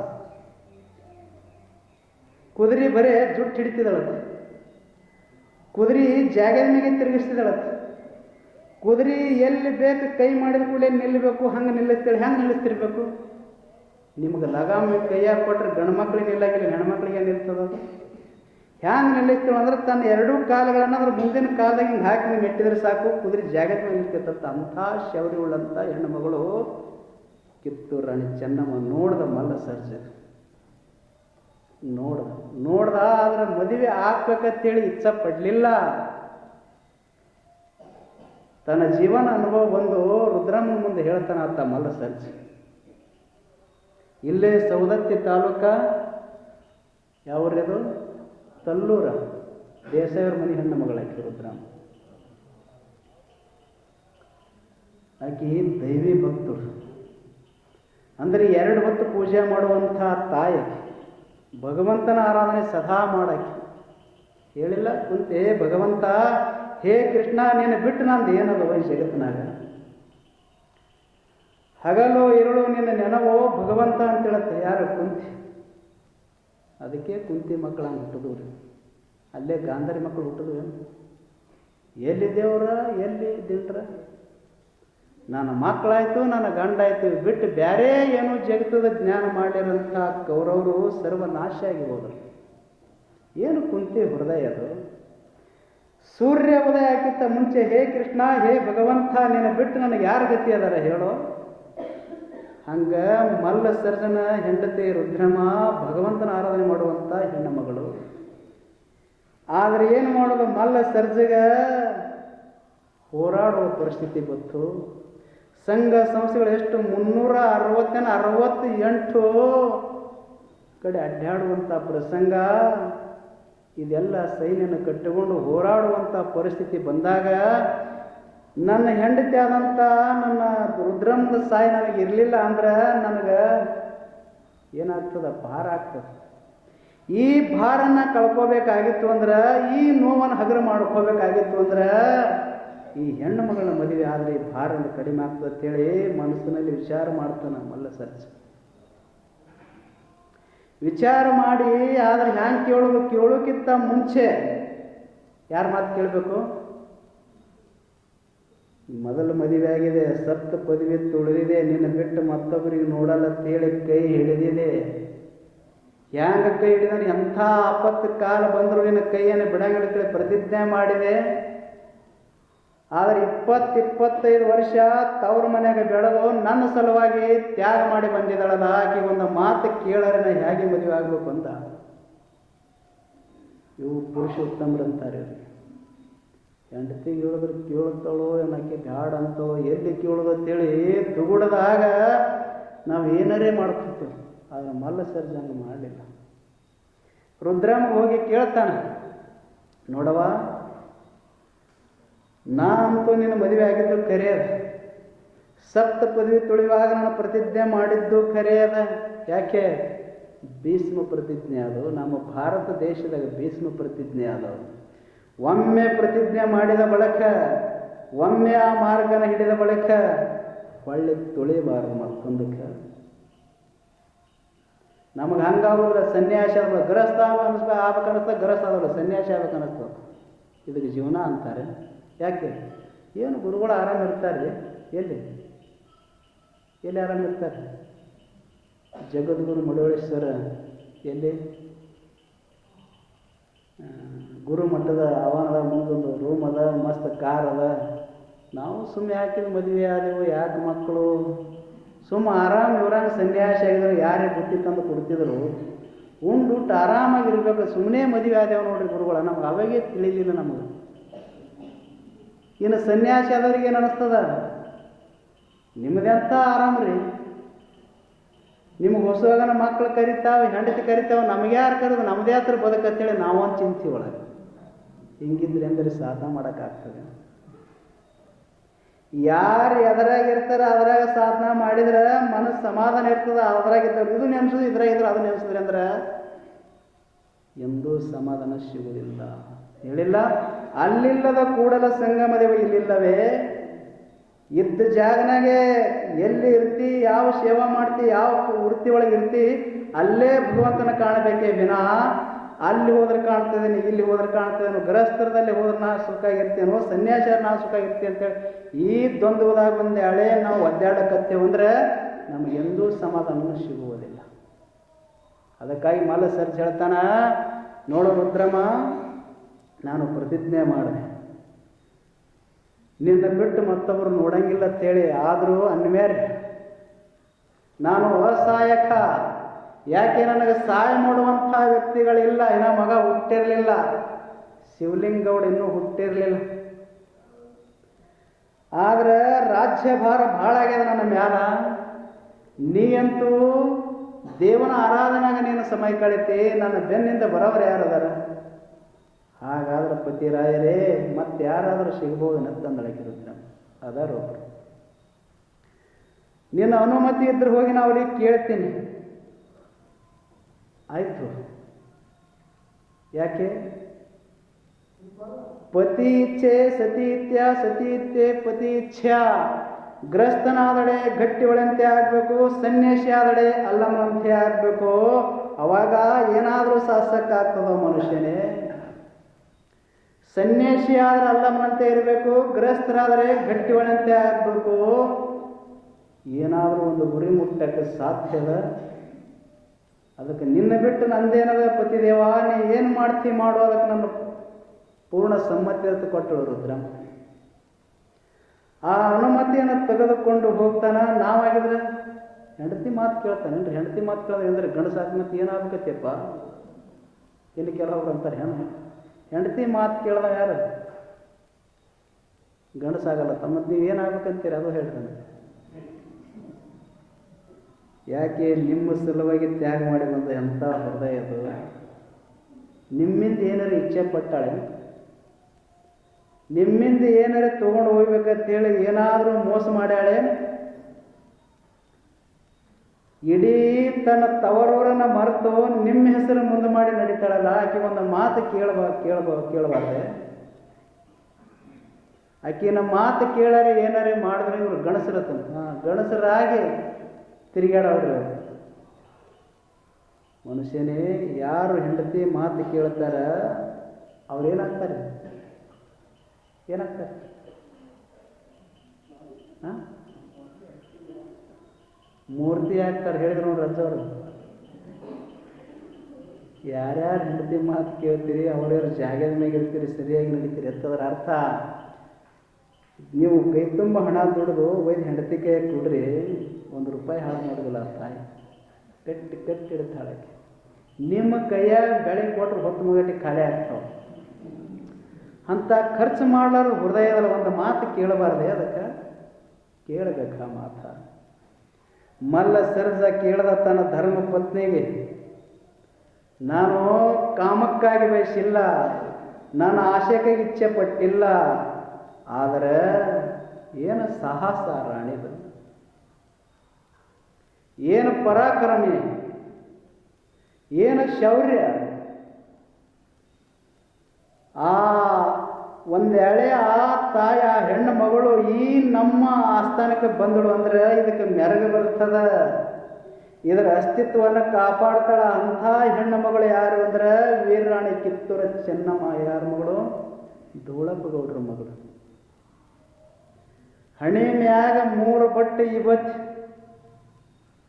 ಕುದುರೆ ಬರೇ ಜುಟ್ಟು ಹಿಡಿತಿದಳತ್ತೆ, ಕುದುರೆ ಜಾಗದ ಮೇಲೆ ತಿರುಗಿಸ್ತಿದಳತ್ತೆ. ಕುದುರೆ ಎಲ್ಲಿ ಬೇಕು ಕೈ ಮಾಡಿದ ಕೂಡಲೇ ನಿಲ್ಲಬೇಕು, ಹಂಗೆ ನಿಲ್ಲಿಸ್ತೇಳಿ. ಹೆಂಗೆ ನಿಲ್ಲಿಸ್ತಿರ್ಬೇಕು? ನಿಮ್ಗೆ ಲಗಾಮಿ ಕೈಯಾಗ ಕೊಟ್ಟರೆ ಗಂಡು ಮಕ್ಳಿಗೆ ನಿಲ್ಲಾಗಿಲ್ಲ, ಹೆಣ್ಮಕ್ಳಿಗೆ ನಿಲ್ತದದು. ಹ್ಯಾಂಗೆ ನಿಲ್ಲಿಸ್ತೇವೆ ಅಂದ್ರೆ ತನ್ನ 2 ಕಾಲುಗಳನ್ನು ಅದ್ರ ಮುಂದಿನ ಕಾಲದಾಗ ಹಿಂಗೆ ಹಾಕಿ ಮೆಟ್ಟಿದ್ರೆ ಸಾಕು, ಕುದುರೆ ಜಾಗದ ಮೇಲೆ ನಿಲ್ತಿರ್ತಂತ. ಅಂಥ ಶೌರ್ಯ ಉಳ್ಳಂಥ ಹೆಣ್ಣು ಮಗಳು ಕಿತ್ತೂರು ರಾಣಿ ಚೆನ್ನಮ್ಮ. ನೋಡ್ದ ಮಲ್ಲ ಸರ್ಜ, ನೋಡ್ದ ಆದ್ರೆ ಮದುವೆ ಆಗ್ಬೇಕಂತೇಳಿ ಇಚ್ಛೆ ಪಡಲಿಲ್ಲ. ತನ್ನ ಜೀವನ ಅನುಭವ ಬಂದು ರುದ್ರಮ್ಮನ ಮುಂದೆ ಹೇಳ್ತಾನ ಆತ ಮಲ್ಲ ಸರ್ಜ್. ಇಲ್ಲೇ ಸೌದತ್ತಿ ತಾಲೂಕ ಯಾವ್ರದು ತಲ್ಲೂರ ದೇಸಾಯಿಯವ್ರ ಮನೆ ಹೆಣ್ಣು ಮಗಳಾಕಿ ರುದ್ರಮ್ಮ. ಆಕಿ ದೈವಿ ಭಕ್ತರು ಅಂದರೆ 2 ಹೊತ್ತು ಪೂಜೆ ಮಾಡುವಂಥ ತಾಯಿ. ಭಗವಂತನ ಆರಾಧನೆ ಸದಾ ಮಾಡಾಕಿ. ಹೇಳಿಲ್ಲ ಕುಂತೆ ಭಗವಂತ, ಹೇ ಕೃಷ್ಣ, ನೀನು ಬಿಟ್ಟು ನಂದು ಏನದು ಈ ಜಗತ್ತಿನಾಗ? ಹಗಲು ಇರುಳು ನಿನ್ನ ನೆನವೋ ಭಗವಂತ ಅಂತ ಹೇಳುತ್ತೆ ಯಾರು? ಕುಂತಿ. ಅದಕ್ಕೆ ಕುಂತಿ ಮಕ್ಕಳು ಹಂಗೆ ಹುಟ್ಟಿದವ್ರಿ. ಅಲ್ಲೇ ಗಾಂಧಾರಿ ಮಕ್ಕಳು ಹುಟ್ಟಿದ್ವು. ಏನು ಎಲ್ಲಿ ದೇವ್ರ ಎಲ್ಲಿ ದಿಂಡ್ರ? ನನ್ನ ಮಕ್ಕಳಾಯ್ತು, ನನ್ನ ಗಂಡಾಯ್ತು ಬಿಟ್ಟು ಬೇರೆ ಏನೋ ಜಗತ್ತದ ಜ್ಞಾನ ಮಾಡಿರೋಂಥ ಕೌರವರು ಸರ್ವನಾಶ ಆಗಿ ಹೋದರು. ಏನು ಕುಂತಿ ಹೃದಯ ಅದು? ಸೂರ್ಯ ಉದಯ ಆಗಿತ್ತ ಮುಂಚೆ ಹೇ ಕೃಷ್ಣ, ಹೇ ಭಗವಂತ, ನಿನ್ನ ಬಿಟ್ಟು ನನಗೆ ಯಾರು ಗತಿ ಅದಾರ ಹೇಳೋ? ಹಂಗ ಮಲ್ಲ ಸರ್ಜನ ಹೆಂಡತಿ ರುದ್ರಮ್ಮ ಭಗವಂತನ ಆರಾಧನೆ ಮಾಡುವಂಥ ಹೆಣ್ಣು ಮಗಳು. ಆದರೆ ಏನು ಮಾಡೋದು? ಮಲ್ಲ ಸರ್ಜಗ ಹೋರಾಡುವ ಪರಿಸ್ಥಿತಿ ಬಂತು. ಸಂಘ ಸಂಸ್ಥೆಗಳು ಎಷ್ಟು 368 ಕಡೆ ಅಡ್ಡಾಡುವಂಥ ಪ್ರಸಂಗ. ಇದೆಲ್ಲ ಸೈನ್ಯನ ಕಟ್ಟಿಕೊಂಡು ಹೋರಾಡುವಂಥ ಪರಿಸ್ಥಿತಿ ಬಂದಾಗ ನನ್ನ ಹೆಂಡತಿ ಆದಂಥ ನನ್ನ ರುದ್ರಮ್ಮದ ಸಾಯಿ ನನಗೆ ಇರಲಿಲ್ಲ ಅಂದ್ರೆ ನನಗೆ ಏನಾಗ್ತದೆ? ಭಾರ ಆಗ್ತದೆ. ಈ ಭಾರನ ಕಳ್ಕೋಬೇಕಾಗಿತ್ತು ಅಂದ್ರೆ, ಈ ನೋವನ್ನು ಹಗರ ಮಾಡ್ಕೋಬೇಕಾಗಿತ್ತು ಅಂದ್ರೆ ಈ ಹೆಣ್ಣು ಮಗಳ ಮದುವೆ ಆದರೆ ಈ ಭಾರನ ಕಡಿಮೆ ಆಗ್ತದೆ ಅಂತೇಳಿ ಮನಸ್ಸಿನಲ್ಲಿ ವಿಚಾರ ಮಾಡ್ತಾನೆ ಮಲ್ಲ ಸರ್ಜ್. ವಿಚಾರ ಮಾಡಿ ಆದರೆ ಹ್ಯಾಂಗೆ ಕೇಳೋದು? ಕೇಳೋಕ್ಕಿಂತ ಮುಂಚೆ ಯಾರ ಮಾತು ಕೇಳಬೇಕು? ಮೊದಲು ಮದುವೆ ಆಗಿದೆ, ಸತ್ತ ಪದವಿ ತುಳಿದಿದೆ, ನಿನ್ನ ಬಿಟ್ಟು ಮತ್ತೊಬ್ಬರಿಗೆ ನೋಡಲ್ಲ ಅಂತೇಳಿ ಕೈ ಹಿಡಿದಿದೆ. ಹ್ಯಾಂಗ ಕೈ ಹಿಡಿದಾನೆ? ಎಂಥ ಆಪತ್ತು ಕಾಲ ಬಂದರೂ ನಿನ್ನ ಕೈಯನ್ನು ಬಿಡಂಗಿಲ್ಲ ಪ್ರತಿಜ್ಞೆ ಮಾಡಿದೆ. ಆದರೆ 20-25 ವರ್ಷ ತವ್ರ ಮನೆಯಾಗ ಬೆಳೆದು ನನ್ನ ಸಲುವಾಗಿ ತ್ಯಾಗ ಮಾಡಿ ಬಂದಿದ್ದಾಳಲ್ಲ, ಆಕೆ ಒಂದು ಮಾತು ಕೇಳರೆ ನಾ ಹೇಗೆ ಮದುವೆ ಆಗಬೇಕು ಅಂತ. ಇವು ಪುರುಷೋತ್ತಮರಂತಾರೆ ಇವ್ರಿಗೆ. ಹೆಂಡತಿಗೆ ಹೇಳಿದ್ರೆ ಕೇಳ್ತಾಳೋ ಏನಕ್ಕೆ ಬ್ಯಾಡ ಅಂತಳೋ, ಎಲ್ಲಿ ಕೇಳೋದು ಅಂತೇಳಿ ತುಗುಡದಾಗ ನಾವು ಏನಾರೇ ಮಾಡ್ಕೊತೀವಿ. ಆದರೆ ಮಲ್ಲ ಸರ್ಜಂಗ ಮಾಡಲಿಲ್ಲ. ರುದ್ರಮ್ಮ ಹೋಗಿ ಕೇಳ್ತಾನೆ, ನೋಡವ, ನಾ ಅಂತೂ ನಿನ್ನ ಮದುವೆ ಆಗಿದ್ದು ಖರೆ ಅದ, ಸಪ್ತ ಪದವಿ ತುಳಿಯುವಾಗ ನಾನು ಪ್ರತಿಜ್ಞೆ ಮಾಡಿದ್ದು ಖರೆ ಅದ. ಯಾಕೆ? ಭೀಷ್ಮ ಪ್ರತಿಜ್ಞೆ ಅದು, ನಮ್ಮ ಭಾರತ ದೇಶದಾಗ ಭೀಷ್ಮ ಪ್ರತಿಜ್ಞೆ ಅದು. ಒಮ್ಮೆ ಪ್ರತಿಜ್ಞೆ ಮಾಡಿದ ಬಳಿಕ, ಒಮ್ಮೆ ಆ ಮಾರ್ಗನ ಹಿಡಿದ ಬಳಿಕ ಹೊಳ್ಳಿ ತುಳಿಬಾರದು ಮತ್ತೊಂದಕ್ಕೆ. ನಮಗೆ ಹಂಗಾಗೋದ್ರೆ ಸನ್ಯಾಸಿ ಆಗೋದು, ಗೃಹಸ್ಥ ಆಗ್ಬೇಕನ್ನಿಸ್ತಾ, ಗೃಹಸ್ಥ ಆಗೋದು ಸನ್ಯಾಸಿ ಆಗ್ಬೇಕನ್ನಿಸ್ತು. ಇದಕ್ಕೆ ಜೀವನ ಅಂತಾರೆ. ಯಾಕೆ? ಏನು ಗುರುಗಳು ಆರಾಮಿರ್ತಾರೆ? ಎಲ್ಲಿ ಎಲ್ಲಿ ಆರಾಮಿರ್ತಾರೆ? ಜಗದ್ಗುರು ಮಡವಳೇಶ್ವರ ಎಲ್ಲಿ? ಗುರು ಮಠದ ಆವರಣದ ಮುಂದೊಂದು ರೂಮ್ ಅದ, ಮಸ್ತ್ ಕಾರ್ ಅದ. ನಾವು ಸುಮ್ಮನೆ ಹಾಕಿದ ಮದುವೆ ಆದೆವು, ಯಾಕೆ ಮಕ್ಕಳು ಸುಮ್ಮ ಆರಾಮ್ ಇವ್ರಂಗೆ ಸನ್ಯಾಸಿ ಆಗಿದ್ರು ಯಾರೇ ಬುತ್ತಿ ತಂದು ಕೊಡ್ತಿದ್ರು, ಉಂಡುಟ್ಟು ಆರಾಮಾಗಿರ್ಬೇಕು. ಸುಮ್ಮನೆ ಮದುವೆ ಆದೇವು ನೋಡ್ರಿ ಗುರುಗಳ, ನಮ್ಗೆ ಅವಾಗೇ ತಿಳಿಲಿಲ್ಲ ನಮಗೆ. ಇನ್ನು ಸನ್ಯಾಸಿ ಆದವ್ರಿಗೆ ಏನು ಅನ್ನಿಸ್ತದ? ನಿಮ್ಮದೆಂತ ಆರಾಮ ರೀ, ನಿಮಗೆ ಹೊಸವಾಗನ ಮಕ್ಕಳು ಕರಿತಾವೆ, ಹೆಂಡತಿ ಕರಿತಾವೆ, ನಮಗೆ ಯಾರು ಕರೆದು ನಮ್ಮದೇ ಹತ್ರ ಬದುಕಂತೇಳಿ ನಾವೊಂದು ಚಿಂತೆ ಒಳಗೆ. ಹಿಂಗಿದ್ರೆ ಅಂದರೆ ಸಾಧನ ಮಾಡೋಕ್ಕಾಗ್ತದೆ? ಯಾರು ಎದರಾಗಿರ್ತಾರೆ ಅದರಾಗ ಸಾಧನ ಮಾಡಿದ್ರೆ ಮನಸ್ಸು ಸಮಾಧಾನ ಇರ್ತದೆ. ಅದ್ರಾಗಿದ್ದವ್ರು ಇದು ನೆನೆಸೋದು, ಇದ್ರಾಗಿದ್ರೆ ಅದು ನೆನೆಸಿದ್ರೆ ಅಂದ್ರೆ ಎಂದೂ ಸಮಾಧಾನ ಸಿಗುವುದಿಲ್ಲ. ಹೇಳಿಲ್ಲ, ಅಲ್ಲಿಲ್ಲದ ಕೂಡಲ ಸಂಗಮದೇವ ಇಲ್ಲಿಲ್ಲವೇ? ಇದ್ದ ಜಾಗನಾಗೆ ಎಲ್ಲಿ ಇರ್ತಿ, ಯಾವ ಸೇವಾ ಮಾಡ್ತಿ, ಯಾವ ವೃತ್ತಿ ಒಳಗೆ ಇರ್ತಿ, ಅಲ್ಲೇ ಭಗವಂತನ ಕಾಣಬೇಕೇ ವಿನಾ ಅಲ್ಲಿ ಹೋದ್ರೆ ಕಾಣ್ತದೇನು, ಇಲ್ಲಿ ಹೋದ್ರೆ ಕಾಣ್ತದೇನು, ಗೃಹಸ್ಥರದಲ್ಲಿ ಹೋದ್ರೆ ನಾ ಸುಖ ಇರ್ತೇನೋ, ಸನ್ಯಾಸಿಯರು ನಾ ಸುಖ ಇರ್ತೀನಿ ಅಂತೇಳಿ ಈ ದ್ವಂದ್ವದಾಗ ಒಂದು ಹಳೆ ನಾವು ಒದ್ದಾಡಕತ್ತೇವೆ ಅಂದರೆ ನಮಗೆಂದೂ ಸಮಾಧಾನ ಸಿಗುವುದಿಲ್ಲ. ಅದಕ್ಕಾಗಿ ಮಲ್ಲ ಸರ್ಜ್ ಹೇಳ್ತಾನ, ನೋಡು ರುದ್ರಮ್ಮ, ನಾನು ಪ್ರತಿಜ್ಞೆ ಮಾಡಿದೆ, ನಿನ್ನ ಬಿಟ್ಟು ಮತ್ತೊಬ್ಬರು ನೋಡಂಗಿಲ್ಲ ಅಂತೇಳಿ. ಆದರೂ ಅನ್ವೇರ್ ನಾನು ಅಸಹಾಯಕ. ಯಾಕೆ? ನನಗೆ ಸಹಾಯ ಮಾಡುವಂಥ ವ್ಯಕ್ತಿಗಳಿಲ್ಲ. ಇನ್ನ ಮಗ ಹುಟ್ಟಿರಲಿಲ್ಲ, ಶಿವಲಿಂಗೌಡ ಇನ್ನೂ ಹುಟ್ಟಿರಲಿಲ್ಲ. ಆದ್ರೆ ರಾಜ್ಯಭಾರ ಭಾಳ ಆಗ್ಯದ ನನ್ನ ಮ್ಯಾಲ. ನೀ ಅಂತೂ ದೇವನ ಆರಾಧನಾಗ ನೀನು ಸಮಯ ಕಳಿತಿ, ನನ್ನ ಬೆನ್ನಿಂದ ಬರೋರು ಯಾರದಾರ? ಹಾಗಾದ್ರೆ ಪತಿರಾಯರೇ ಮತ್ತೆ ಯಾರಾದರೂ ಸಿಗ್ಬೋದು ನತ್ತಂದಳಕಿರುತ್ತ ಅದಾರೊಬ್ರು. ನಿನ್ನ ಅನುಮತಿ ಇದ್ರೆ ಹೋಗಿ ನಾವು ಅವ್ರಿಗೆ ಕೇಳ್ತೀನಿ. ಆಯಿತು. ಯಾಕೆ? ಪತಿ ಇಚ್ಛೆ ಸತಿ ಇತ್ಯ, ಸತಿ ಇಚ್ಛೆ ಪತಿ ಇಚ್ಛಾ. ಗ್ರಸ್ತನಾದಡೆ ಗಟ್ಟಿ ಒಳಂತೆ ಆಗಬೇಕು, ಸನ್ಯಾಸಿ ಆದಡೆ ಅಲ್ಲಮ್ಮನಂತೆ ಆಗಬೇಕು. ಅವಾಗ ಏನಾದರೂ ಸಾಸಕ್ಕಾಗ್ತದೋ ಮನುಷ್ಯನೇ? ಸನ್ಯಾಸಿ ಆದರೆ ಅಲ್ಲಮ್ಮನಂತೆ ಇರಬೇಕು, ಗೃಹಸ್ಥರಾದರೆ ಗಟ್ಟಿ ಒಳಂತೆ ಆಗಬೇಕು. ಏನಾದರೂ ಒಂದು ಗುರಿ ಮುಟ್ಟಕ್ಕೆ ಸಾಧ್ಯದ? ಅದಕ್ಕೆ ನಿನ್ನ ಬಿಟ್ಟು ನಂದೇನದ ಪತಿದೇವ, ನೀ ಏನು ಮಾಡ್ತಿ ಮಾಡು, ಅದಕ್ಕೆ ನನ್ನ ಪೂರ್ಣ ಸಮ್ಮತಿ ಅಂತ ಕೊಟ್ಟಳು ರುದ್ರ. ಆ ಅನುಮತಿಯನ್ನು ತೆಗೆದುಕೊಂಡು ಹೋಗ್ತಾನ. ನಾವಾಗಿದ್ರೆ ಹೆಂಡತಿ ಮಾತು ಕೇಳ್ತಾನೇನ್ರಿ? ಹೆಂಡತಿ ಮಾತು ಕೇಳಿದ್ರೆ ಅಂದ್ರೆ ಗಂಡಸ ಆತ್ಮಹತ್ಯೆ ಏನಾಗಬೇಕತ್ತಪ್ಪ? ಇಲ್ಲಿ ಕೆಲವ್ರು ಅಂತಾರೆ, ಹೆಂಡತಿ ಮಾತು ಕೇಳ್ದ ಯಾರು ಗಂಡಸಾಗಲ್ಲ. ತಮ್ಮದು ನೀವು ಏನಾಗ್ಬೇಕಂತೀರಿ ಅದು ಹೇಳ್ತಾನೆ. ಯಾಕೆ? ನಿಮ್ಮ ಸಲುವಾಗಿ ತ್ಯಾಗ ಮಾಡಿ ಬಂದ ಎಂಥ ಹೃದಯ ಅದು. ನಿಮ್ಮಿಂದ ಏನಾರು ಇಚ್ಛೆ ಪಟ್ಟಾಳೆ, ನಿಮ್ಮಿಂದ ಏನಾರು ತೊಗೊಂಡು ಹೋಗ್ಬೇಕಂತೇಳಿ ಏನಾದರೂ ಮೋಸ ಮಾಡ್ಯಾಳೆ. ಇಡೀ ತನ್ನ ತವರೂರನ್ನ ಮರೆತು ನಿಮ್ಮ ಹೆಸರು ಮುಂದೆ ಮಾಡಿ ನಡೀತಾಳಲ್ಲ, ಆಕೆ ಒಂದು ಮಾತು ಕೇಳಬಾರ್ದೆ? ಆಕಿನ ಮಾತು ಕೇಳಾರೆ ಏನಾರೇ ಮಾಡಿದ್ರೆ ಇವರು ಗಣಸರತ್ತಂತ. ಗಣಸರಾಗಿ ತಿರುಗಾಡವ್ರಿ. ಮನುಷ್ಯನೇ ಯಾರು ಹೆಂಡತಿ ಮಾತು ಕೇಳ್ತಾರ ಅವ್ರೇನಾಗ್ತಾರೆ? ಏನಾಗ್ತಾರೆ? ಮೂರ್ತಿ ಆಗ್ತಾರೆ. ಹೇಳಿದ್ರು ನೋಡ್ರಿ ಅಜ್ಜವರು, ಯಾರ್ಯಾರು ಹೆಂಡತಿ ಮಾತು ಕೇಳ್ತೀರಿ ಅವ್ರ್ಯಾರು ಜಾಗದ ಮೇಲೆ ಇರ್ತೀರಿ, ಸರಿಯಾಗಿ ನಡೀತೀರಿ ಅಂತದ್ರ ಅರ್ಥ. ನೀವು ಕೈ ತುಂಬ ಹಣ ದುಡಿದು ಒಯ್ದು ಹೆಂಡತಿ ಕೈ ಕೊಡ್ರಿ, 1 ರೂಪಾಯಿ ಹಾಳು ಮಾಡೋದಿಲ್ಲ. ತಾಯಿ ಕಟ್ಟಿ ಇಡುತ್ತೆ ಹಾಳಕ್ಕೆ. ನಿಮ್ಮ ಕೈಯಾಗ ಬೆಳೆ ಕೊಟ್ಟರು ಹೊತ್ತು ಮುಗಟಿ ಖಾಲಿ ಆಗ್ತಾವೆ. ಅಂಥ ಖರ್ಚು ಮಾಡಲಾರ ಹೃದಯದಲ್ಲಿ ಒಂದು ಮಾತು ಕೇಳಬಾರ್ದೆ, ಅದಕ್ಕೆ ಕೇಳಬೇಕ ಮಾತ. ಮಲ್ಲ ಸರಸ ಕೇಳದ ತನ್ನ ಧರ್ಮ ಪತ್ನಿಗೆ, ನಾನು ಕಾಮಕ್ಕಾಗಿ ಬಯಸಿಲ್ಲ, ನನ್ನ ಆಶೆಗಾಗಿ ಇಚ್ಛೆ ಪಟ್ಟಿಲ್ಲ, ಆದರೆ ಏನು ಸಾಹಸ ರಾಣಿದು, ಏನು ಪರಾಕ್ರಮಿ, ಏನು ಶೌರ್ಯ. ಆ ಒಂದೇಳೆ ಆ ತಾಯಿ ಆ ಹೆಣ್ಣು ಮಗಳು ಈ ನಮ್ಮ ಆಸ್ಥಾನಕ್ಕೆ ಬಂದಳು ಅಂದ್ರೆ ಇದಕ್ಕೆ ಮೆರಗು ಬರ್ತದ, ಇದರ ಅಸ್ತಿತ್ವವನ್ನು ಕಾಪಾಡ್ತಾಳ. ಅಂಥ ಹೆಣ್ಣು ಮಗಳು ಯಾರು ಅಂದ್ರೆ ವೀರರಾಣಿ ಕಿತ್ತೂರ ಚೆನ್ನಮ್ಮ. ಯಾರ ಮಗಳು? ಧೂಳಪ್ಪ ಗೌಡ್ರ ಮಗಳು. ಹಣೆ ಮ್ಯಾಗ 3 ಬಟ್ಟೆ ಇವತ್ತು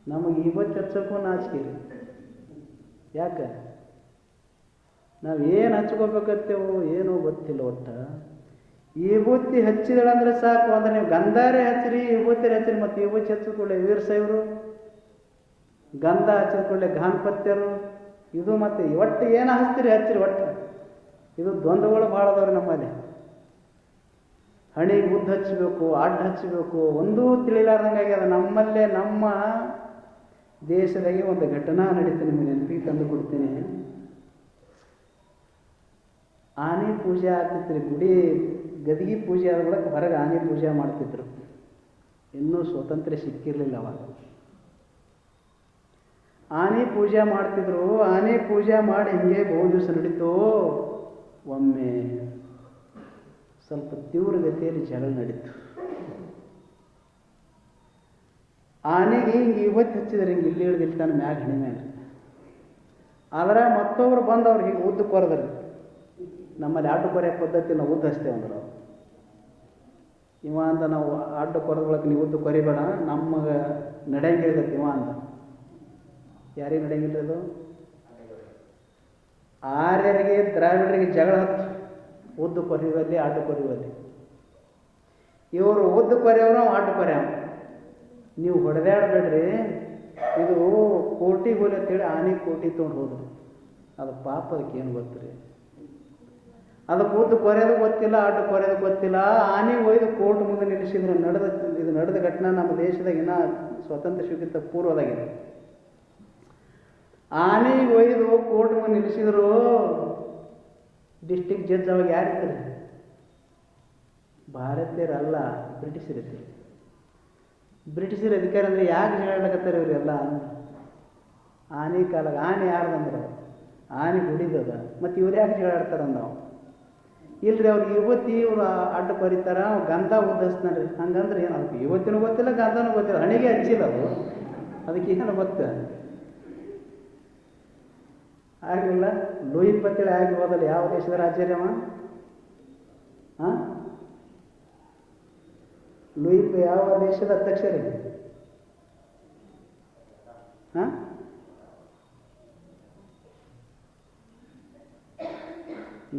ನಮಗೆ ಇವತ್ತು ಹಚ್ಚೋಕ್ಕೂ ನಾಚಿಕೆ. ಯಾಕೆ? ನಾವು ಏನು ಹಚ್ಕೋಬೇಕತ್ತೇವೋ ಏನೋ ಗೊತ್ತಿಲ್ಲ. ಒಟ್ಟು ವಿಭೂತಿ ಹಚ್ಚಿದಳಂದ್ರೆ ಸಾಕು. ಅಂದ್ರೆ ನೀವು ಗಂಧಾರೆ ಹಚ್ಚಿರಿ, ವಿಭೂತಿ ಹಚ್ಚಿರಿ. ಮತ್ತು ವಿಭೂತಿ ಹಚ್ಚಿಕೊಳ್ಳೆ ವೀರಶೈವರು, ಗಂಧ ಹಚ್ಚಿಕೊಳ್ಳೆ ಗಾನಪತ್ಯರು. ಇದು ಮತ್ತು ಒಟ್ಟು ಏನು ಹಚ್ತೀರಿ ಹಚ್ಚಿರಿ. ಒಟ್ಟು ಇದು ದ್ವಂದ್ವಗಳು ಭಾಳ ಅದಾವ್ರಿ ನಮ್ಮಲ್ಲಿ. ಹಣಿಗೆ ಉದ್ದ ಹಚ್ಚಬೇಕು, ಅಡ್ಡ ಹಚ್ಚಬೇಕು, ಒಂದೂ ತಿಳಿಲಾರ್ದಂಗೆ ಆಗ್ಯದ ನಮ್ಮಲ್ಲೇ. ನಮ್ಮ ದೇಶದಾಗೆ ಒಂದು ಘಟನಾ ನಡೀತು, ನಿಮಗೆ ನೆನಪಿಗೆ ತಂದು ಕೊಡ್ತೀನಿ. ಆನೆ ಪೂಜೆ ಆಗ್ತಿತ್ತು ಗುಡಿ ಗದಿಗೆ ಪೂಜೆ ಆದ ಬಳಿಕ ಹೊರಗೆ ಆನೆ ಪೂಜೆ ಮಾಡ್ತಿದ್ರು. ಇನ್ನೂ ಸ್ವಾತಂತ್ರ್ಯ ಸಿಕ್ಕಿರಲಿಲ್ಲ ಅವಾಗ. ಆನೆ ಪೂಜೆ ಮಾಡ್ತಿದ್ರು. ಆನೆ ಪೂಜೆ ಮಾಡಿ ಹಿಂಗೆ ಬಹು ದಿವಸ ನಡೀತು. ಒಮ್ಮೆ ಸ್ವಲ್ಪ ತೀವ್ರಗತಿಯಲ್ಲಿ ಜಗಳ ನಡೀತು. ಆನೆಗೆ ಹಿಂಗೆ ಇವತ್ತು ಹಚ್ಚಿದ್ರೆ ಹಿಂಗೆ ಇಲ್ಲಿ ಹಿಡಿದಿಲ್ಲ ತಾನು ಮ್ಯಾಗ ಹಣಿ ಮ್ಯಾಗ. ಆದ್ರೆ ಮತ್ತೊಬ್ರು ಬಂದು ಅವ್ರು ಹೀಗೆ ಉದ್ದ ಕೊರದ್ರಿ. ನಮ್ಮಲ್ಲಿ ಅಡ್ಡು ಕೊರೆ ಪದ್ಧತಿ ನಾವು ಉದ್ದ ಹಚ್ತೇವೆ ಅಂದ್ರೆ ಇವ ಅಂತ ನಾವು ಅಡ್ಡು ಕೊರದ ಬಳಕ ನೀವು ಉದ್ದ ಕೊರಿಬೇಡ, ನಮಗೆ ನಡೆಯಂಗಿರ್ತೈತಿ ಇವ ಅಂತ. ಯಾರಿಗೆ ನಡೆಯಂಗಿಲ್ಲ ಅದು? ಆರ್ಯರಿಗೆ ದ್ರಾವಿಡರಿಗೆ ಜಗಳ ಹತ್ತು ಉದ್ದು ಕೊರೆಯುವಲ್ಲಿ ಅಡ್ಡು ಕೊರೆಯುವಲ್ಲಿ. ಇವರು ಉದ್ದು ಕೊರೆಯವರು ಅಡ್ಡು ಕೊರೆಯವ. ನೀವು ಹೊಡೆದಾಡಬೇಡ್ರಿ, ಇದು ಕೋಟಿ ಹೋಲಿ ಅಂತೇಳಿ ಆನೆ ಕೋಟಿ ತೊಗೊಂಡು ಹೋದ್ರು. ಅದು ಪಾಪ ಅದಕ್ಕೆ ಏನು ಗೊತ್ತ್ರಿ? ಅದಕ್ಕೆ ಉದ್ದು ಕೊರೆಯೋದು ಗೊತ್ತಿಲ್ಲ, ಅಡ್ಡು ಕೊರೆಯೋದು ಗೊತ್ತಿಲ್ಲ. ಆನೆ ಒಯ್ದು ಕೋರ್ಟ್ ಮುಂದೆ ನಿಲ್ಲಿಸಿದ್ರು. ಇದು ನಡೆದ ಘಟನೆ ನಮ್ಮ ದೇಶದಾಗ ಇನ್ನೂ ಸ್ವಾತಂತ್ರ್ಯ ಸಿಕ್ಕಿಂತ ಪೂರ್ವದಾಗಿದೆ. ಆನೆ ಒಯ್ದು ಕೋರ್ಟ್ ಮುಂದೆ ನಿಲ್ಲಿಸಿದ್ರು. ಡಿಸ್ಟಿಕ್ ಜಡ್ಜ್ ಅವಾಗ ಯಾರಿರ್ತಾರೆ? ಭಾರತೀಯರಲ್ಲ, ಬ್ರಿಟಿಷರಿರ್ತಾರೆ. ಬ್ರಿಟಿಷರ ಅಧಿಕಾರ ಅಂದರೆ ಯಾಕೆ ಹೇಳಕತ್ತಾರೆ ಇವರೆಲ್ಲ? ಆನೆ ಕಾಲಾಗ ಆನೆ ಯಾರ್ದಂದ್ರೆ ಆನೆ ಗುಡಿದದ, ಮತ್ತು ಇವ್ರು ಯಾಕೆ ಜಗಳಾಡ್ತಾರ ನಾವು? ಇಲ್ರಿ ಅವ್ರಿಗೆ ಇವತ್ತು ಇವ್ರು ಅಡ್ಡು ಕೊರಿತಾರ, ಗಂಧ ಉದ್ದಸ್ತಾನ್ರಿ. ಹಂಗಂದ್ರೆ ಏನು? ಅದಕ್ಕೆ ಇವತ್ತಿನೂ ಗೊತ್ತಿಲ್ಲ, ಗಂಧನೂ ಗೊತ್ತಿಲ್ಲ, ಹಣಿಗೆ ಹಚ್ಚಿಲ್ಲ ಅದು. ಅದಕ್ಕೆ ಏನು ಗೊತ್ತ ಆಗಲಿಲ್ಲ. ಲೂಯಿ ಪತ್ತೇಳಿ ಆಗಿ ಹೋದಲ್ಲ ಯಾವ ದೇಶದ ರಾಜ್ಯರವ? ಹಾಂ, ಲೂಯಿ ಯಾವ ದೇಶದ ಅಧ್ಯಕ್ಷರೇ? ಹಾಂ,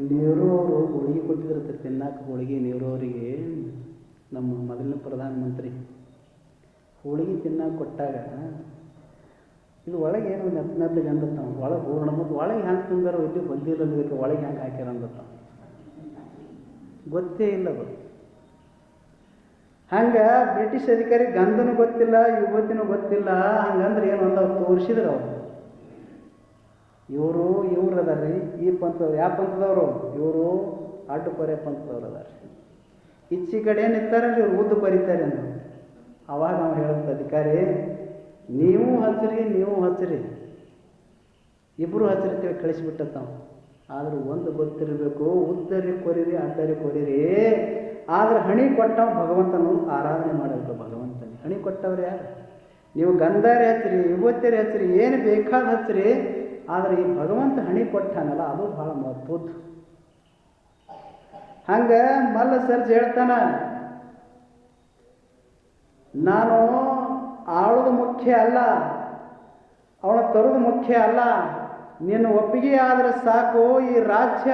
ನೆಹರು ಅವರು ಹೋಳಿಗೆ ಕೊಟ್ಟಿದ್ರಂತೆ ತಿನ್ನಾಕ. ಹೋಳಿಗೆ ನೆಹರು ಅವರಿಗೆ ನಮ್ಮ ಮೊದಲನೇ ಪ್ರಧಾನಮಂತ್ರಿ ಹೋಳಿಗೆ ತಿನ್ನಾಕ ಕೊಟ್ಟಾಗ ಇದು ಒಳಗೆ ಏನೋ ನೆತ್ತಗೆ ಅಂದತ್ತ. ಒಳಗೆ ಹೂರ್ಣ ಮತ್ತು ಒಳಗೆ ಹ್ಯಾಂಗೆ ತುಂಗಾರ ಇಲ್ಲಿ ಹೊಂದಿಲ್ಲದಕ್ಕೆ ಒಳಗೆ ಹ್ಯಾಂಗೆ ಹಾಕ್ಯಾರ ಅಂದತ್ತ. ಗೊತ್ತೇ ಇಲ್ಲ ಅದು. ಹಂಗೆ ಬ್ರಿಟಿಷ್ ಅಧಿಕಾರಿ ಗಂಧನೂ ಗೊತ್ತಿಲ್ಲ, ಯುವತಿನೂ ಗೊತ್ತಿಲ್ಲ. ಹಂಗಂದ್ರೆ ಏನು ಅಂತ ಅವ್ರು ತೋರಿಸಿದ್ರು. ಅವರು ಇವ್ರು ಅದಾರ್ರಿ ಈ ಪಂಥದವ್ರು. ಯಾವ ಪಂಥದವರು? ಇವರು ಅಡ್ಡು ಕೊರೆ ಪಂಥದವ್ರು ಅದಾರ. ಈಚೆ ಕಡೆ ಏನು ಇರ್ತಾರಲ್ರಿ ಇವ್ರು ಉದ್ದು ಕೊರಿತಾರೆ ಅಂತ. ಅವಾಗ ಅವ್ನು ಹೇಳಂತ ಅಧಿಕಾರಿ, ನೀವು ಹಚ್ಚಿರಿ, ಇಬ್ಬರು ಹಚ್ಚಿರಿ ಅಂತೇಳಿ ಕಳಿಸಿಬಿಟ್ಟತ್ತ. ಆದ್ರೆ ಒಂದು ಗೊತ್ತಿರಬೇಕು, ಉದ್ದರಿ ಕೊರಿರಿ ಅಡ್ಡರಿ ಕೊರಿರಿ. ಆದ್ರೆ ಹಣಿ ಕೊಟ್ಟವ ಭಗವಂತನು ಆರಾಧನೆ ಮಾಡಬೇಕು. ಭಗವಂತನಿಗೆ ಹಣಿ ಕೊಟ್ಟವ್ರು ಯಾರು? ನೀವು ಗಂಧಾರಿ ಹಚ್ಚಿರಿ, ವಿಭೂತಿಯರಿ ಹಚ್ಚಿರಿ, ಏನು ಬೇಕಾದ ಹಚ್ಚಿರಿ. ಆದರೆ ಈ ಭಗವಂತ ಹಣಿ ಕೊಟ್ಟಾನಲ್ಲ ಅದು ಭಾಳ ಅದ್ಭುತ. ಹಂಗೆ ಮಲ್ಲ ಸರ್ಜ್ ಹೇಳ್ತಾನ, ನಾನು ಆಳೋದು ಮುಖ್ಯ ಅಲ್ಲ, ಅವನ ತರೋದು ಮುಖ್ಯ ಅಲ್ಲ, ನಿನ್ನ ಒಪ್ಪಿಗೆ ಆದರೆ ಸಾಕು. ಈ ರಾಜ್ಯ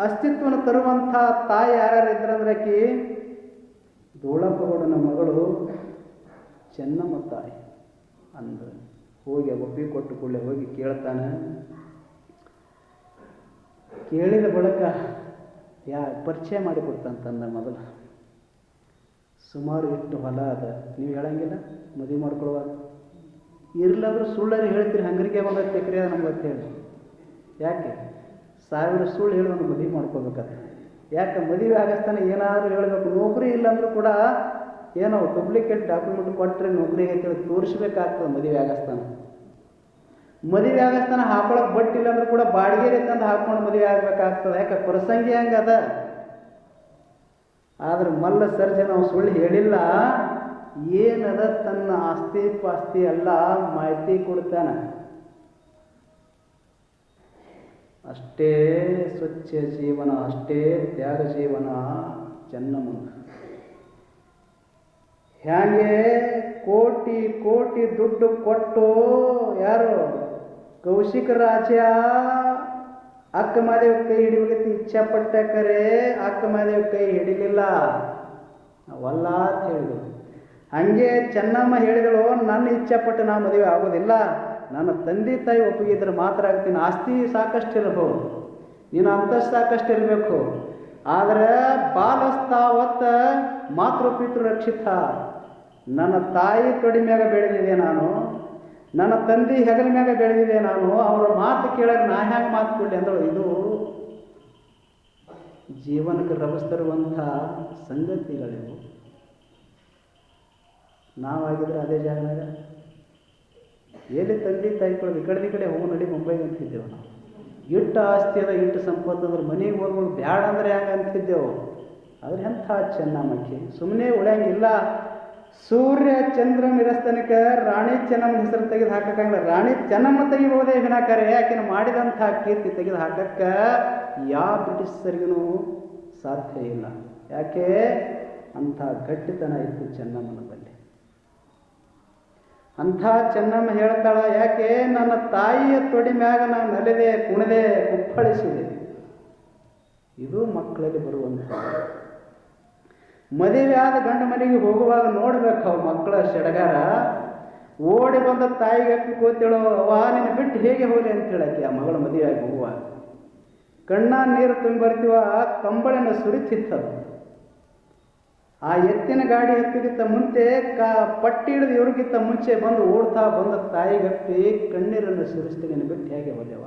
ಅಸ್ತಿತ್ವನ ತರುವಂಥ ತಾಯಿ ಯಾರ್ಯಾರು ಇದ್ರಂದ್ರೆ ಆಕಿ ಧೂಳಪ್ಪಗೌಡನ ಮಗಳು ಚೆನ್ನಮ್ಮ ತಾಯಿ ಅಂದ. ಹೋಗಿ ಒಪ್ಪಿ ಕೊಟ್ಟು ಕೂಡಲೇ ಹೋಗಿ ಕೇಳ್ತಾನೆ. ಕೇಳಿದ ಬಳಿಕ ಪರಿಚಯ ಮಾಡಿಕೊಡ್ತಾನೆ ತನ್ನ ಮೊದಲು. ಸುಮಾರು ಇಷ್ಟು ಹೊಲ ಅದ, ನೀವು ಹೇಳಂಗಿಲ್ಲ ಮದುವೆ ಮಾಡ್ಕೊಳುವಾಗ. ಇರ್ಲಾದ್ರೂ ಸುಳ್ಳಾರು ಹೇಳ್ತೀರಿ, ಹಂಗರಿಗೆ ಒಂದತ್ತು ಎಕರೆ ಅದ ನಮ್ಗೆ ಹೇಳಿ. ಯಾಕೆ 1000 ಸುಳ್ಳು ಹೇಳಿ ಒಂದು ಮದುವೆ ಮಾಡ್ಕೋಬೇಕಂತ. ಯಾಕೆ ಮದುವೆ ಆಗಸ್ತಾನೆ ಏನಾದರೂ ಹೇಳಬೇಕು. ನೌಕರಿ ಇಲ್ಲಾಂದ್ರೂ ಕೂಡ ಏನೋ ಡೂಪ್ಲಿಕೇಟ್ ಡಾಕ್ಯುಮೆಂಟ್ ಕೊಟ್ಟರೆ ನೌಕರಿ ಐತೆ ತೋರಿಸ್ಬೇಕಾಗ್ತದೆ. ಮದುವೆ ಆಗಸ್ತಾನೆ ಹಾಕೊಳಕ್ಕೆ ಬಟ್ ಇಲ್ಲಾಂದ್ರೂ ಕೂಡ ಬಾಡಿಗೆ ತಂದು ಹಾಕೊಂಡು ಮದುವೆ ಆಗ್ಬೇಕಾಗ್ತದೆ. ಯಾಕೆ ಪ್ರಸಂಗಿ ಹಂಗದ. ಆದ್ರೆ ಮಲ್ಲ ಸರ್ಜೆ ನಾವು ಸುಳ್ಳು ಹೇಳಿಲ್ಲ. ಏನದ ತನ್ನ ಆಸ್ತಿ ಪಾಸ್ತಿ ಎಲ್ಲ ಮಾಹಿತಿ ಕೊಡ್ತಾನೆ. ಅಷ್ಟೇ ಸ್ವಚ್ಛ ಜೀವನ, ಅಷ್ಟೇ ತ್ಯಾಗ ಜೀವನ ಚೆನ್ನಮ್ಮನ. ಹ್ಯಾಂಗೆ ಕೋಟಿ ಕೋಟಿ ದುಡ್ಡು ಕೊಟ್ಟು ಯಾರು ಕೌಶಿಕ ರಾಜ ಅಕ್ಕ ಮಾದೇವ ಕೈ ಹಿಡಿಬೇಕಂತ ಇಚ್ಛಾ ಪಟ್ಟಕರೆ ಅಕ್ಕ ಮಾದೇವ ಕೈ ಹಿಡಿಲಿಲ್ಲ, ಅವಲ್ಲ ಅಂತ ಹೇಳಿದ್ರು. ಹಂಗೆ ಚೆನ್ನಮ್ಮ ಹೇಳಿದಳು, ನನ್ನ ಇಚ್ಛಾಪಟ್ಟು ನಾ ಮದುವೆ ಆಗೋದಿಲ್ಲ, ನನ್ನ ತಂದೆ ತಾಯಿ ಒಪ್ಪಿಗಿದ್ರೆ ಮಾತ್ರ ಆಗ್ತೀನಿ. ಆಸ್ತಿ ಸಾಕಷ್ಟು ಇರಬಹುದು, ನೀನು ಅಂತಸ್ತು ಸಾಕಷ್ಟು ಇರಬೇಕು, ಆದರೆ ಬಾಲಸ್ತಾವತ್ತ ಮಾತೃಪಿತೃ ರಕ್ಷಿತ. ನನ್ನ ತಾಯಿ ತೊಡಿ ಮ್ಯಾಗ ಬೆಳೆದಿದೆ ನಾನು, ನನ್ನ ತಂದೆ ಹೆಗಲ ಮ್ಯಾಗ ಬೆಳೆದಿದೆ ನಾನು, ಅವರ ಮಾತು ಕೇಳಕ್ಕೆ ನಾ ಹ್ಯಾಂಗೆ ಮಾತು ಕೊಡಲಿ ಅಂದಳು. ಇದು ಜೀವನಕ್ಕೆ ರಭಸ್ತರುವಂಥ ಸಂಗತಿಗಳಿವು. ನಾವಾಗಿದ್ರೆ ಅದೇ ಜಾಗನಾಗ ಎಲ್ಲಿ ತಂದೆ ತಾಯಿ ಕೊಡೋದು, ಈ ಕಡೆ ಹೋಗು ನಡಿ ಮುಂಬೈಗೆ ಅಂತಿದ್ದೆವು ನಾವು. ಇಟ್ಟು ಆಸ್ತಿ ಅದ, ಇಟ್ಟು ಸಂಪತ್ತು ಅಂದ್ರೆ ಮನೆಗೆ ಹೋಗ್ಬೋದು, ಬ್ಯಾಡ ಅಂದ್ರೆ ಹೆಂಗೆ ಅಂತಿದ್ದೆವು. ಆದ್ರೆ ಎಂಥ ಚೆನ್ನಮ್ಮಕ್ಕೆ ಸುಮ್ಮನೆ ಉಳಿಯಂಗಿಲ್ಲ. ಸೂರ್ಯ ಚಂದ್ರ ಮಿರಸ್ತನಕ ರಾಣಿ ಚೆನ್ನಮ್ಮ ಹೆಸರು ತೆಗೆದು ಹಾಕಕ್ಕಾಗಿಲ್ಲ. ರಾಣಿ ಚೆನ್ನಮ್ಮ ತೆಗಿಬಹುದೇ ವಿನಾಕಾರೆ ಆಕೆನ ಮಾಡಿದಂಥ ಕೀರ್ತಿ ತೆಗೆದು ಹಾಕಕ್ಕೆ ಯಾವ ಬ್ರಿಟಿಷರಿಗೂ ಸಾಧ್ಯ ಇಲ್ಲ. ಯಾಕೆ ಅಂಥ ಗಟ್ಟಿತನ ಇತ್ತು ಚೆನ್ನಮ್ಮನ ಬಳಿ. ಅಂಥ ಚೆನ್ನಮ್ಮ ಹೇಳ್ತಾಳ, ಯಾಕೆ ನನ್ನ ತಾಯಿಯ ತೊಡಿ ಮ್ಯಾಗ ನಾನು ನಲಿದೆ, ಕುಣಿದೆ, ಕುಪ್ಪಳಿಸಿದೆ. ಇದು ಮಕ್ಕಳಲ್ಲಿ ಬರುವಂಥ. ಮದುವೆ ಆದ ಗಂಡ ಮನೆಗೆ ಹೋಗುವಾಗ ನೋಡ್ಬೇಕು ಅವು ಮಕ್ಕಳ ಸಡಗಾರ. ಓಡಿ ಬಂದ ತಾಯಿಗೆ ಅಪ್ಪಿ ಕೂತೇಳೋ, ಅವ್ವ ನಿನ್ನ ಬಿಟ್ಟು ಹೇಗೆ ಹೋಗಲಿ ಅಂತ ಹೇಳಕ್ಕೆ ಆ ಮಗಳ ಮದುವೆಯಾಗಿ ಹೋಗುವಾಗ ಕಣ್ಣ ನೀರು ತುಂಬಿ ಬರ್ತೀವ, ಕಂಬಳಿನ ಸುರಿತಿತ್ತದು. ಆ ಎತ್ತಿನ ಗಾಡಿ ಹತ್ತಿಗಿಂತ ಮುಂಚೆ ಪಟ್ಟಿ ಹಿಡಿದು ಇವ್ರಿಗಿಂತ ಮುಂಚೆ ಬಂದು ಓಡ್ತಾ ಬಂದ ತಾಯಿಗಪ್ಪಿ ಕಣ್ಣೀರನ್ನು ಸುರಿಸ್ತೀನಿ, ಬಿಟ್ಟು ಹೇಗೆ ಹೋಗ್ಯವ.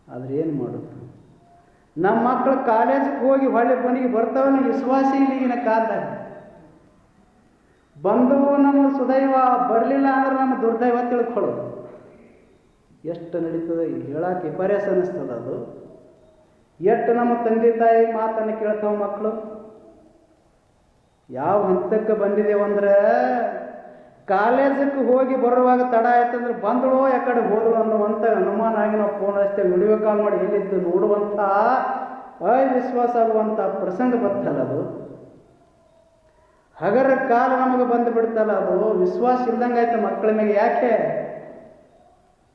ಆದ್ರೆ ಏನು ಮಾಡೋದು, ನಮ್ಮ ಮಕ್ಕಳು ಕಾಲೇಜಿಗೆ ಹೋಗಿ ಹೊಳ್ಳಿ ಮನೆಗೆ ಬರ್ತಾವನ್ನ ವಿಶ್ವಾಸ ಇಲ್ಲಿಗಿನ ಕಾಲದಾಗ. ಬಂದು ನಮ್ಮ ಸುದೈವ, ಬರಲಿಲ್ಲ ಅಂದ್ರೆ ನಮ್ಮ ದುರ್ದೈವ ತಿಳ್ಕೊಳ್ಳೋದು. ಎಷ್ಟು ನಡೀತದೆ ಹೇಳಕ್ಕೆ ವಿಪರ್ಯಾಸ ಅನ್ನಿಸ್ತದ ಅದು. ಎಷ್ಟು ನಮ್ಮ ತಂದೆ ತಾಯಿ ಮಾತನ್ನು ಕೇಳ್ತಾವ ಮಕ್ಕಳು. ಯಾವ ಹಂತಕ್ಕೆ ಬಂದಿದ್ದೇವಂದ್ರೆ, ಕಾಲೇಜಕ್ಕೆ ಹೋಗಿ ಬರುವಾಗ ತಡ ಆಯ್ತಂದ್ರೆ ಬಂದಳು ಯಾಕಡೆ ಹೋದಳು ಅನ್ನುವಂಥ ಅನುಮಾನ ಆಗಿ ನಾವು ಫೋನ್ ಹಚ್ತೇವೆ, ವಿಡಿಯೋ ಕಾಲ್ ಮಾಡಿ ಎಲ್ಲಿದ್ದು ನೋಡುವಂಥ ಅವಿಶ್ವಾಸ ಆಗುವಂಥ ಪ್ರಸಂಗ ಬರ್ತಲ್ಲ ಅದು. ಹಗರ ಕಾಲ ನಮಗೆ ಬಂದು ಬಿಡ್ತಲ್ಲ ಅದು. ವಿಶ್ವಾಸ ಇಲ್ದಂಗೆ ಆಯ್ತು ಮಕ್ಕಳ ಮೇಲೆ. ಯಾಕೆ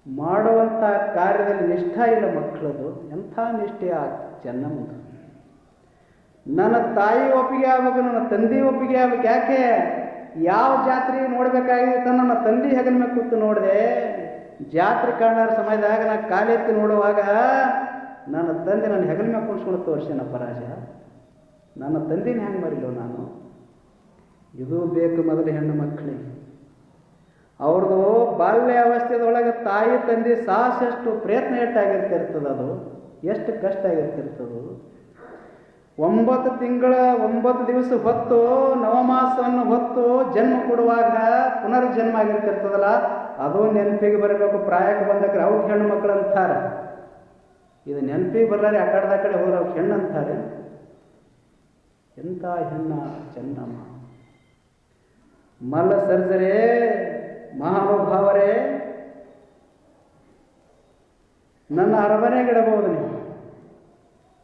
ಮಾಡುವಂಥ ಕಾರ್ಯದಲ್ಲಿ ನಿಷ್ಠಾ ಇಲ್ಲ ಮಕ್ಕಳದು. ಎಂಥ ನಿಷ್ಠೆ ಆ ಚೆನ್ನಮ್ಮದು. ನನ್ನ ತಾಯಿ ಒಪ್ಪಿಗೆ ಆಗ್ಬೇಕು, ನನ್ನ ತಂದೆ ಒಪ್ಪಿಗೆ ಆಗ್ಬೇಕು. ಯಾಕೆ ಯಾವ ಜಾತ್ರೆ ನೋಡಬೇಕಾಗಿತ್ತು, ನನ್ನ ತಂದೆ ಹೆಗಲ ಮೇಲೆ ಕೂತು ನೋಡಿದೆ. ಜಾತ್ರೆ ಕಾಣಾರ ಸಮಯದಾಗ ನಾ ಕಾಲೆತ್ತಿ ನೋಡುವಾಗ ನನ್ನ ತಂದೆ ನನ್ನ ಹೆಗಲ ಮೇಲೆ ಕುಣಿಸ್ಕೊಂಡು ತೋರಿಸ್ಯಾನ ಪರಾಜ. ನನ್ನ ತಂದೆನ ಹೆಂಗೆ ಮರಿಲೋ ನಾನು. ಇದು ಬೇಕು ಮೊದಲು ಹೆಣ್ಣು ಮಕ್ಕಳಿಗೆ. ಅವ್ರದ್ದು ಬಾಲ್ಯ ಅವಸ್ಥೆದೊಳಗೆ ತಾಯಿ ತಂದೆ ಸಾಕಷ್ಟು ಪ್ರಯತ್ನ ಎಷ್ಟಾಗಿರ್ತಿರ್ತದೆ, ಅದು ಎಷ್ಟು ಕಷ್ಟ ಆಗಿರ್ತಿರ್ತದೆ. 9 ತಿಂಗಳ 9 ದಿವಸ ಹೊತ್ತು ನವಮಾಸವನ್ನು ಹೊತ್ತು ಜನ್ಮ ಕೊಡುವಾಗ ಪುನರ್ಜನ್ಮ ಆಗಿರ್ತಿರ್ತದಲ್ಲ, ಅದು ನೆನಪಿಗೆ ಬರಬೇಕು. ಪ್ರಾಯಕ್ಕೆ ಬಂದಕ್ರೆ ಅವ್ರು ಹೆಣ್ಣು ಮಕ್ಕಳು ಅಂತಾರೆ. ಇದು ನೆನಪಿಗೆ ಬರ್ಲಾರೆ ಆ ಕಡೆ ಹೋದ್ರೆ ಅವ್ರು ಹೆಣ್ಣು ಅಂತಾರೆ. ಎಂಥ ಹೆಣ್ಣ ಚೆನ್ನಮ್ಮ. ಮಲ್ಲ ಸರ್ಜರೇ, ಮಹಾನುಭಾವರೇ, ನನ್ನ ಅರಮನೆಗಿಡಬಹುದು ನೀವು,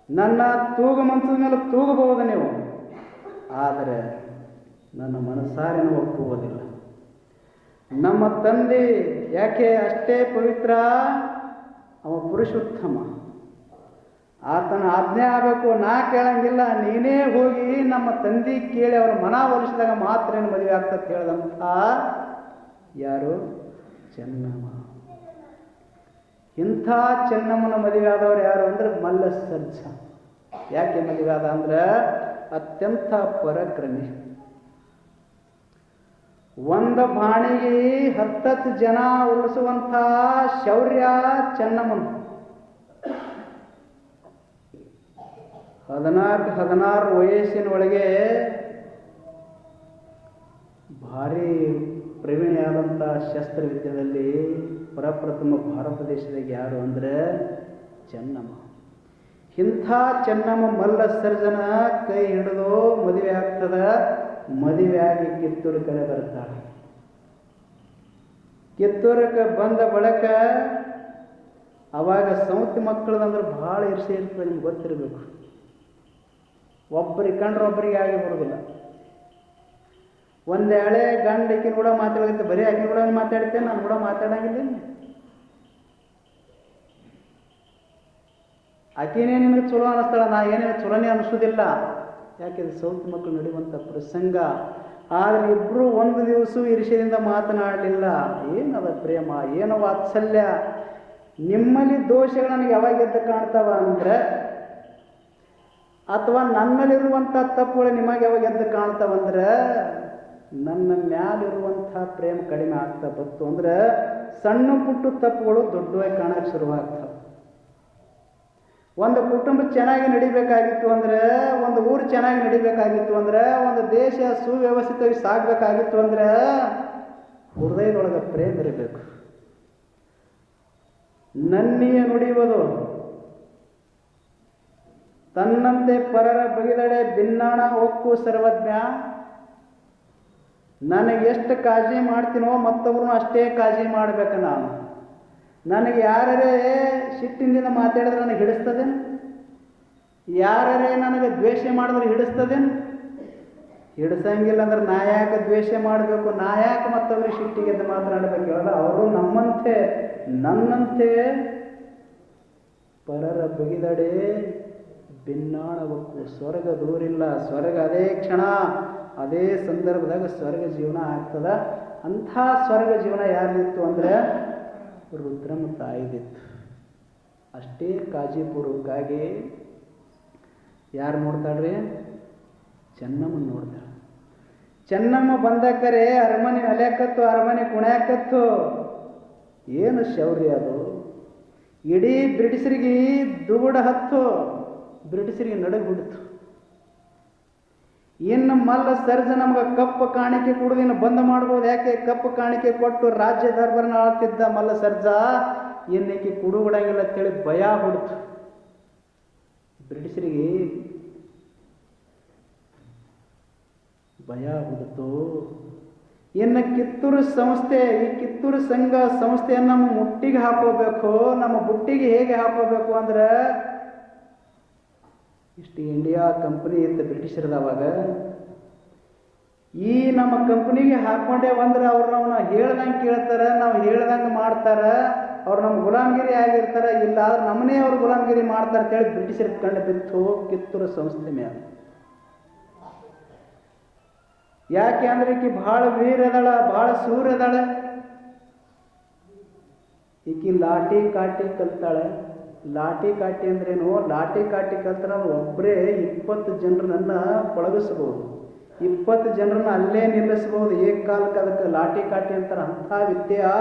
ನನ್ನ ತೂಗು ಮಂಚದ ಮೇಲೆ ತೂಗಬಹುದು ನೀವು, ಆದರೆ ನನ್ನ ಮನಸ್ಸಾರಿನ ಒಪ್ಪುವುದಿಲ್ಲ. ನಮ್ಮ ತಂದೆ ಯಾಕೆ ಅಷ್ಟೇ ಪವಿತ್ರ, ಅವ ಪುರುಷೋತ್ತಮ, ಆತನ ಆಜ್ಞೆ ಆಗಬೇಕು, ನಾ ಕೇಳಂಗಿಲ್ಲ. ನೀನೇ ಹೋಗಿ ನಮ್ಮ ತಂದೆ ಕೇಳಿ ಅವರ ಮನ ಒಲಿಸಿದಾಗ ಮಾತ್ರ ಏನು ಮದುವೆ ಆಗ್ತದೆ ಹೇಳಿದಂಥ ಯಾರು? ಚೆನ್ನಮ್ಮ. ಇಂಥ ಚೆನ್ನಮ್ಮನ ಮದುವೆ ಆದವರು ಯಾರು ಅಂದ್ರೆ ಮಲ್ಲ ಸರ್ಜ. ಯಾಕೆ ಮದುವೆ ಆದ ಅಂದ್ರೆ ಅತ್ಯಂತ ಪರಾಕ್ರಮಿ. ಒಂದು ಬಾಣಿಗೆ 10 ಜನ ಉಳಿಸುವಂಥ ಶೌರ್ಯ ಚೆನ್ನಮ್ಮನ. 14 ವಯಸ್ಸಿನೊಳಗೆ ಭಾರಿ ಪ್ರವೀಣಿಯಾದಂಥ ಶಸ್ತ್ರವಿದ್ಯೆಯಲ್ಲಿ ಪ್ರಪ್ರಥಮ ಭಾರತ ದೇಶದಾಗ ಯಾರು ಅಂದರೆ ಚೆನ್ನಮ್ಮ. ಇಂಥ ಚೆನ್ನಮ್ಮ ಮಲ್ಲ ಸರ್ಜನ ಕೈ ಹಿಡಿದು ಮದುವೆ ಆಗ್ತದ. ಮದುವೆಯಾಗಿ ಕಿತ್ತೂರು ಕಡೆ ಬರ್ತಾಳೆ. ಕಿತ್ತೂರಕ್ಕೆ ಬಂದ ಬಳಿಕ ಅವಾಗ ಸೌತಿ ಮಕ್ಕಳದಂದ್ರೆ ಭಾಳ ಇರ್ಸಿ ಇರ್ತದೆ, ನಿಮ್ಗೆ ಗೊತ್ತಿರಬೇಕು. ಒಬ್ಬರಿಗೆ ಕಂಡ್ರೆ ಒಬ್ಬರಿಗೆ ಆಗಿ ಬರೋದಿಲ್ಲ. ಒಂದು ಎಳೆ ಗಂಡ ಆಕಿನ ಕೂಡ ಮಾತಾಡತ್ತೆ, ಬರೀ ಆಕಿನ ಕೂಡ ಮಾತಾಡ್ತೇನೆ, ನಾನು ಕೂಡ ಮಾತಾಡಂಗಿಲ್ಲ. ಆಕಿನೇ ನಿನಗೆ ಚಲೋ ಅನ್ನಿಸ್ತಾಳ, ನಾ ಏನೇನು ಚಲೋನೇ ಅನ್ನಿಸೋದಿಲ್ಲ. ಯಾಕೆಂದ್ರೆ ಸೌತಿ ಮಕ್ಕಳು ನಡೆಯುವಂಥ ಪ್ರಸಂಗ. ಆದರೆ ಇಬ್ಬರು ಒಂದು ದಿವಸ ಇರಿಷದಿಂದ ಮಾತನಾಡಲಿಲ್ಲ. ಏನದ ಪ್ರೇಮ, ಏನೋ ವಾತ್ಸಲ್ಯ. ನಿಮ್ಮಲ್ಲಿ ದೋಷಗಳು ನನಗೆ ಯಾವಾಗ ಎದ್ದು ಕಾಣ್ತಾವ ಅಂದರೆ, ಅಥವಾ ನನ್ನಲ್ಲಿರುವಂಥ ತಪ್ಪುಗಳು ನಿಮಗೆ ಯಾವಾಗ ಎದ್ದು ಕಾಣ್ತಾವಂದ್ರೆ, ನನ್ನ ಮ್ಯಾಲಿರುವಂಥ ಪ್ರೇಮ ಕಡಿಮೆ ಆಗ್ತಾ ಬಂತು ಅಂದ್ರೆ ಸಣ್ಣ ಪುಟ್ಟ ತಪ್ಪುಗಳು ದೊಡ್ಡವಾಗಿ ಕಾಣಕ್ಕೆ ಶುರುವಾಗ್ತವೆ. ಒಂದು ಕುಟುಂಬ ಚೆನ್ನಾಗಿ ನಡಿಬೇಕಾಗಿತ್ತು ಅಂದರೆ, ಒಂದು ಊರು ಚೆನ್ನಾಗಿ ನಡಿಬೇಕಾಗಿತ್ತು ಅಂದರೆ, ಒಂದು ದೇಶ ಸುವ್ಯವಸ್ಥಿತವಾಗಿ ಸಾಗಬೇಕಾಗಿತ್ತು ಅಂದರೆ ಹೃದಯದೊಳಗೆ ಪ್ರೇಮ ಇರಬೇಕು. ನನ್ನಿಯ ನುಡಿಯುವುದು ತನ್ನಂತೆ ಪರರ ಬಗೆದಡೆ ಭಿನ್ನಾಣ ಒಕ್ಕು ಸರ್ವಜ್ಞ. ನನಗೆ ಎಷ್ಟು ಕಾಳಜಿ ಮಾಡ್ತೀನೋ ಮತ್ತೊಬ್ರು ಅಷ್ಟೇ ಕಾಳಜಿ ಮಾಡ್ಬೇಕು ನಾನು. ನನಗೆ ಯಾರೇ ಸಿಟ್ಟಿನಿಂದ ಮಾತಾಡಿದ್ರೆ ನನಗೆ ಹಿಡಿಸ್ತದೆ, ಯಾರೇ ನನಗೆ ದ್ವೇಷ ಮಾಡಿದ್ರೆ ಹಿಡಿಸ್ತದೆ. ಹಿಡಿಸಂಗಿಲ್ಲ ಅಂದ್ರೆ ನಾ ಯಾಕೆ ದ್ವೇಷ ಮಾಡಬೇಕು, ನಾ ಯಾಕೆ ಮತ್ತೊಬ್ಬರಿಗೆ ಸಿಟ್ಟಿಗೆದ್ದು ಮಾತನಾಡಬೇಕು ಹೇಳಲ್ಲ. ಅವರು ನಮ್ಮಂತೆ ನನ್ನಂತೆ ಪರರ ಬಗೆದಡೆ ಭಿನ್ನಾಣವಕ್ಕೂ. ಸ್ವರ್ಗ ದೂರಿಲ್ಲ, ಸ್ವರ್ಗ ಅದೇ ಕ್ಷಣ ಅದೇ ಸಂದರ್ಭದಾಗ ಸ್ವರ್ಗ ಜೀವನ ಆಗ್ತದ. ಅಂಥ ಸ್ವರ್ಗ ಜೀವನ ಯಾರಿತ್ತು ಅಂದರೆ ರುದ್ರಮ್ಮ ತಾಯಿದಿತ್ತು. ಅಷ್ಟೇ ಕಾಳಜಿಪೂರ್ವಕವಾಗಿ ಯಾರು ನೋಡ್ತಾಳ್ರಿ? ಚೆನ್ನಮ್ಮನ ನೋಡ್ತಾಳೆ. ಚೆನ್ನಮ್ಮ ಬಂದಕ್ಕರೆ ಅರಮನೆ ಅಲೆಕತ್ತು, ಅರಮನೆ ಕುಣ್ಯಾಕತ್ತು. ಏನು ಶೌರ್ಯ ಅದು! ಇಡೀ ಬ್ರಿಟಿಷರಿಗೆ ದುಗುಡ ಹತ್ತು, ಬ್ರಿಟಿಷರಿಗೆ ನಡಗ ಹುಡ್ತು. ಇನ್ನು ಮಲ್ಲ ಸರ್ಜ ನಮ್ಗೆ ಕಪ್ಪು ಕಾಣಿಕೆ ಕೊಡೋದು ಇನ್ನು ಬಂದ್ ಮಾಡ್ಬೋದು. ಯಾಕೆ? ಕಪ್ಪು ಕಾಣಿಕೆ ಕೊಟ್ಟು ರಾಜ್ಯ ದರ್ಬಾರನ ಆಳ್ತಿದ್ದ ಮಲ್ಲ ಸರ್ಜ ಇನ್ನೇಕೆ ಕುಡುಬಿಡಂಗಿಲ್ಲ ಅಂತೇಳಿ ಭಯ ಹೊಡ್ತು ಬ್ರಿಟಿಷರಿಗೆ. ಭಯ ಹೊಡ್ತು. ಇನ್ನು ಕಿತ್ತೂರು ಸಂಸ್ಥೆ, ಈ ಕಿತ್ತೂರು ಸಂಘ ಸಂಸ್ಥೆಯನ್ನು ನಮ್ಮ ಮುಟ್ಟಿಗೆ ಹಾಕೋಬೇಕು, ನಮ್ಮ ಬುಟ್ಟಿಗೆ ಹೇಗೆ ಹಾಕೋಬೇಕು ಅಂದ್ರೆ, ಇಷ್ಟು ಇಂಡಿಯಾ ಕಂಪ್ನಿ ಇತ್ತು ಬ್ರಿಟಿಷರದವಾಗ. ಈ ನಮ್ಮ ಕಂಪ್ನಿಗೆ ಹಾಕೊಂಡೇ ಬಂದ್ರೆ ಅವ್ರು ನಾವು ಹೇಳ್ದಂಗೆ ಕೇಳ್ತಾರೆ, ನಾವು ಹೇಳ್ದಂಗೆ ಮಾಡ್ತಾರೆ, ಅವ್ರು ನಮ್ಮ ಗುಲಾಮಗಿರಿ ಆಗಿರ್ತಾರೆ. ಇಲ್ಲ ಆದ್ರೆ ನಮ್ಮನ್ನೇ ಅವ್ರು ಗುಲಾಮಗಿರಿ ಮಾಡ್ತಾರೆ ಅಂತೇಳಿ ಬ್ರಿಟಿಷರ ಕಂಡು ಬಿತ್ತು ಕಿತ್ತೂರು ಸಂಸ್ಥೆ ಮೇಲೆ. ಯಾಕೆ ಅಂದ್ರೆ ಈಕಿ ಭಾಳ ವೀರದಳ, ಭಾಳ ಸೂರ್ಯದಳ. ಈಕಿ ಲಾಠಿ ಕಾಟಿ ಕಲ್ತಾಳೆ. ಲಾಠಿ ಕಾಟಿ ಅಂದ್ರೇನು? ಲಾಠಿ ಕಾಟಿ ಕಲ್ತಾರೆ ಒಬ್ಬರೇ 20 ಜನರನ್ನ ಪಳಗಿಸ್ಬೋದು, 20 ಜನರನ್ನ ಅಲ್ಲೇ ನಿಲ್ಲಿಸ್ಬೋದು ಏಕಕಾಲಕ್ಕೆ. ಅದಕ್ಕೆ ಲಾಠಿ ಕಾಟಿ ಅಂತಾರೆ. ಅಂಥ ವಿದ್ಯೆ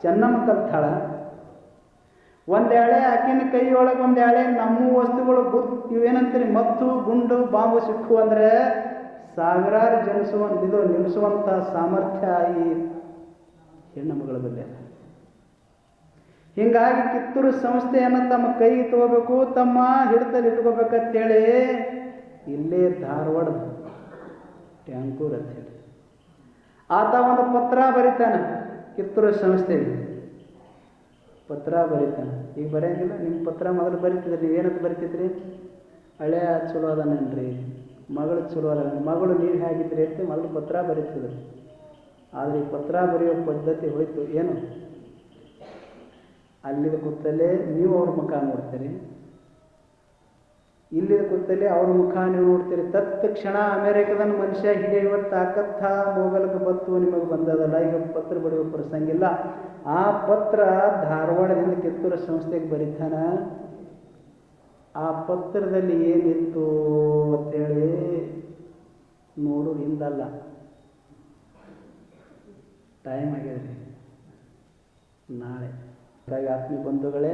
ಚೆನ್ನಮ್ಮ ಕಲ್ತಾಳ. ಒಂದೇಳೆ ಆಕಿನ ಕೈಯೊಳಗೆ ಒಂದೇಳೆ ನಮ್ಮ ವಸ್ತುಗಳು ಇವೇನಂತೀರಿ ಮತ್ತು ಗುಂಡು ಬಾಂಬು ಸಿಕ್ಕು ಅಂದರೆ ಸಾವಿರಾರು ನಿಲ್ಲಿಸುವಂಥ ಸಾಮರ್ಥ್ಯ ಈ ಹೆಣ್ಣು ಮಗಳ ಬಲ್ಲೆ. ಹೀಗಾಗಿ ಕಿತ್ತೂರು ಸಂಸ್ಥೆಯನ್ನು ತಮ್ಮ ಕೈಗೆ ತಗೋಬೇಕು, ತಮ್ಮ ಹಿಡಿತಲ್ಲಿ ಇಟ್ಕೋಬೇಕಂತೇಳಿ ಇಲ್ಲೇ ಧಾರವಾಡ ಟ್ಯಾಂಕೂರ್ ಅಂತ ಹೇಳಿ ಆತ ಒಂದು ಪತ್ರ ಬರೀತಾನೆ ಕಿತ್ತೂರು ಸಂಸ್ಥೆಗೆ. ಪತ್ರ ಬರೀತಾನೆ. ಈಗ ಬರೆಯಂಗಿಲ್ಲ. ನಿಮ್ಮ ಪತ್ರ ಮೊದಲು ಬರೀತಿದ್ರಿ, ನೀವೇನಂತ ಬರೀತಿದ್ರಿ? ಹಳೆಯ ಚಲೋ ಅದನ್ರಿ, ಮಗಳು ಚಲೋ ಅದ, ಮಗಳು ನೀವು ಹೇಗಿದ್ರಿ ಅಂತ ಮೊದಲು ಪತ್ರ ಬರೀತಿದ್ರು. ಆದರೆ ಈ ಪತ್ರ ಬರೆಯೋ ಪದ್ಧತಿ ಹೋಯ್ತು. ಏನು? ಅಲ್ಲಿದ ಕೂತಲ್ಲೇ ನೀವು ಅವ್ರ ಮುಖ ನೋಡ್ತೀರಿ, ಇಲ್ಲಿದ ಕೂತಲ್ಲಿ ಅವ್ರ ಮುಖ ನೀವು ನೋಡ್ತೀರಿ. ತತ್ಕ್ಷಣ ಅಮೇರಿಕದ ಮನುಷ್ಯ ಹಿಡಿಯುವತ್ತ ಕಥ ಮೊಬೈಲ್ಗೆ ಬತ್ತು ನಿಮಗೆ ಬಂದದಲ್ಲ, ಈಗ ಪತ್ರ ಬರೆಯುವ ಪ್ರಸಂಗ ಇಲ್ಲ. ಆ ಪತ್ರ ಧಾರವಾಡದಿಂದ ಕಿತ್ತೂರು ಸಂಸ್ಥೆಗೆ ಬರೀತಾನ. ಆ ಪತ್ರದಲ್ಲಿ ಏನಿತ್ತು ಅಂತೇಳಿ ನೋಡೋದು ಹಿಂದಲ್ಲ, ಟೈಮ್ ಆಗ್ಯದ್ರಿ, ನಾಳೆ. ಹಾಗಾಗಿ ಆತ್ಮೀಯ ಬಂಧುಗಳೇ,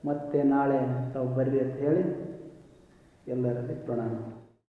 ಮತ್ತೆ ನಾಳೆ ತಾವು ಬರ್ರಿ ಅಂತ ಹೇಳಿ ಎಲ್ಲರಲ್ಲಿ ಪ್ರಣಾಮ.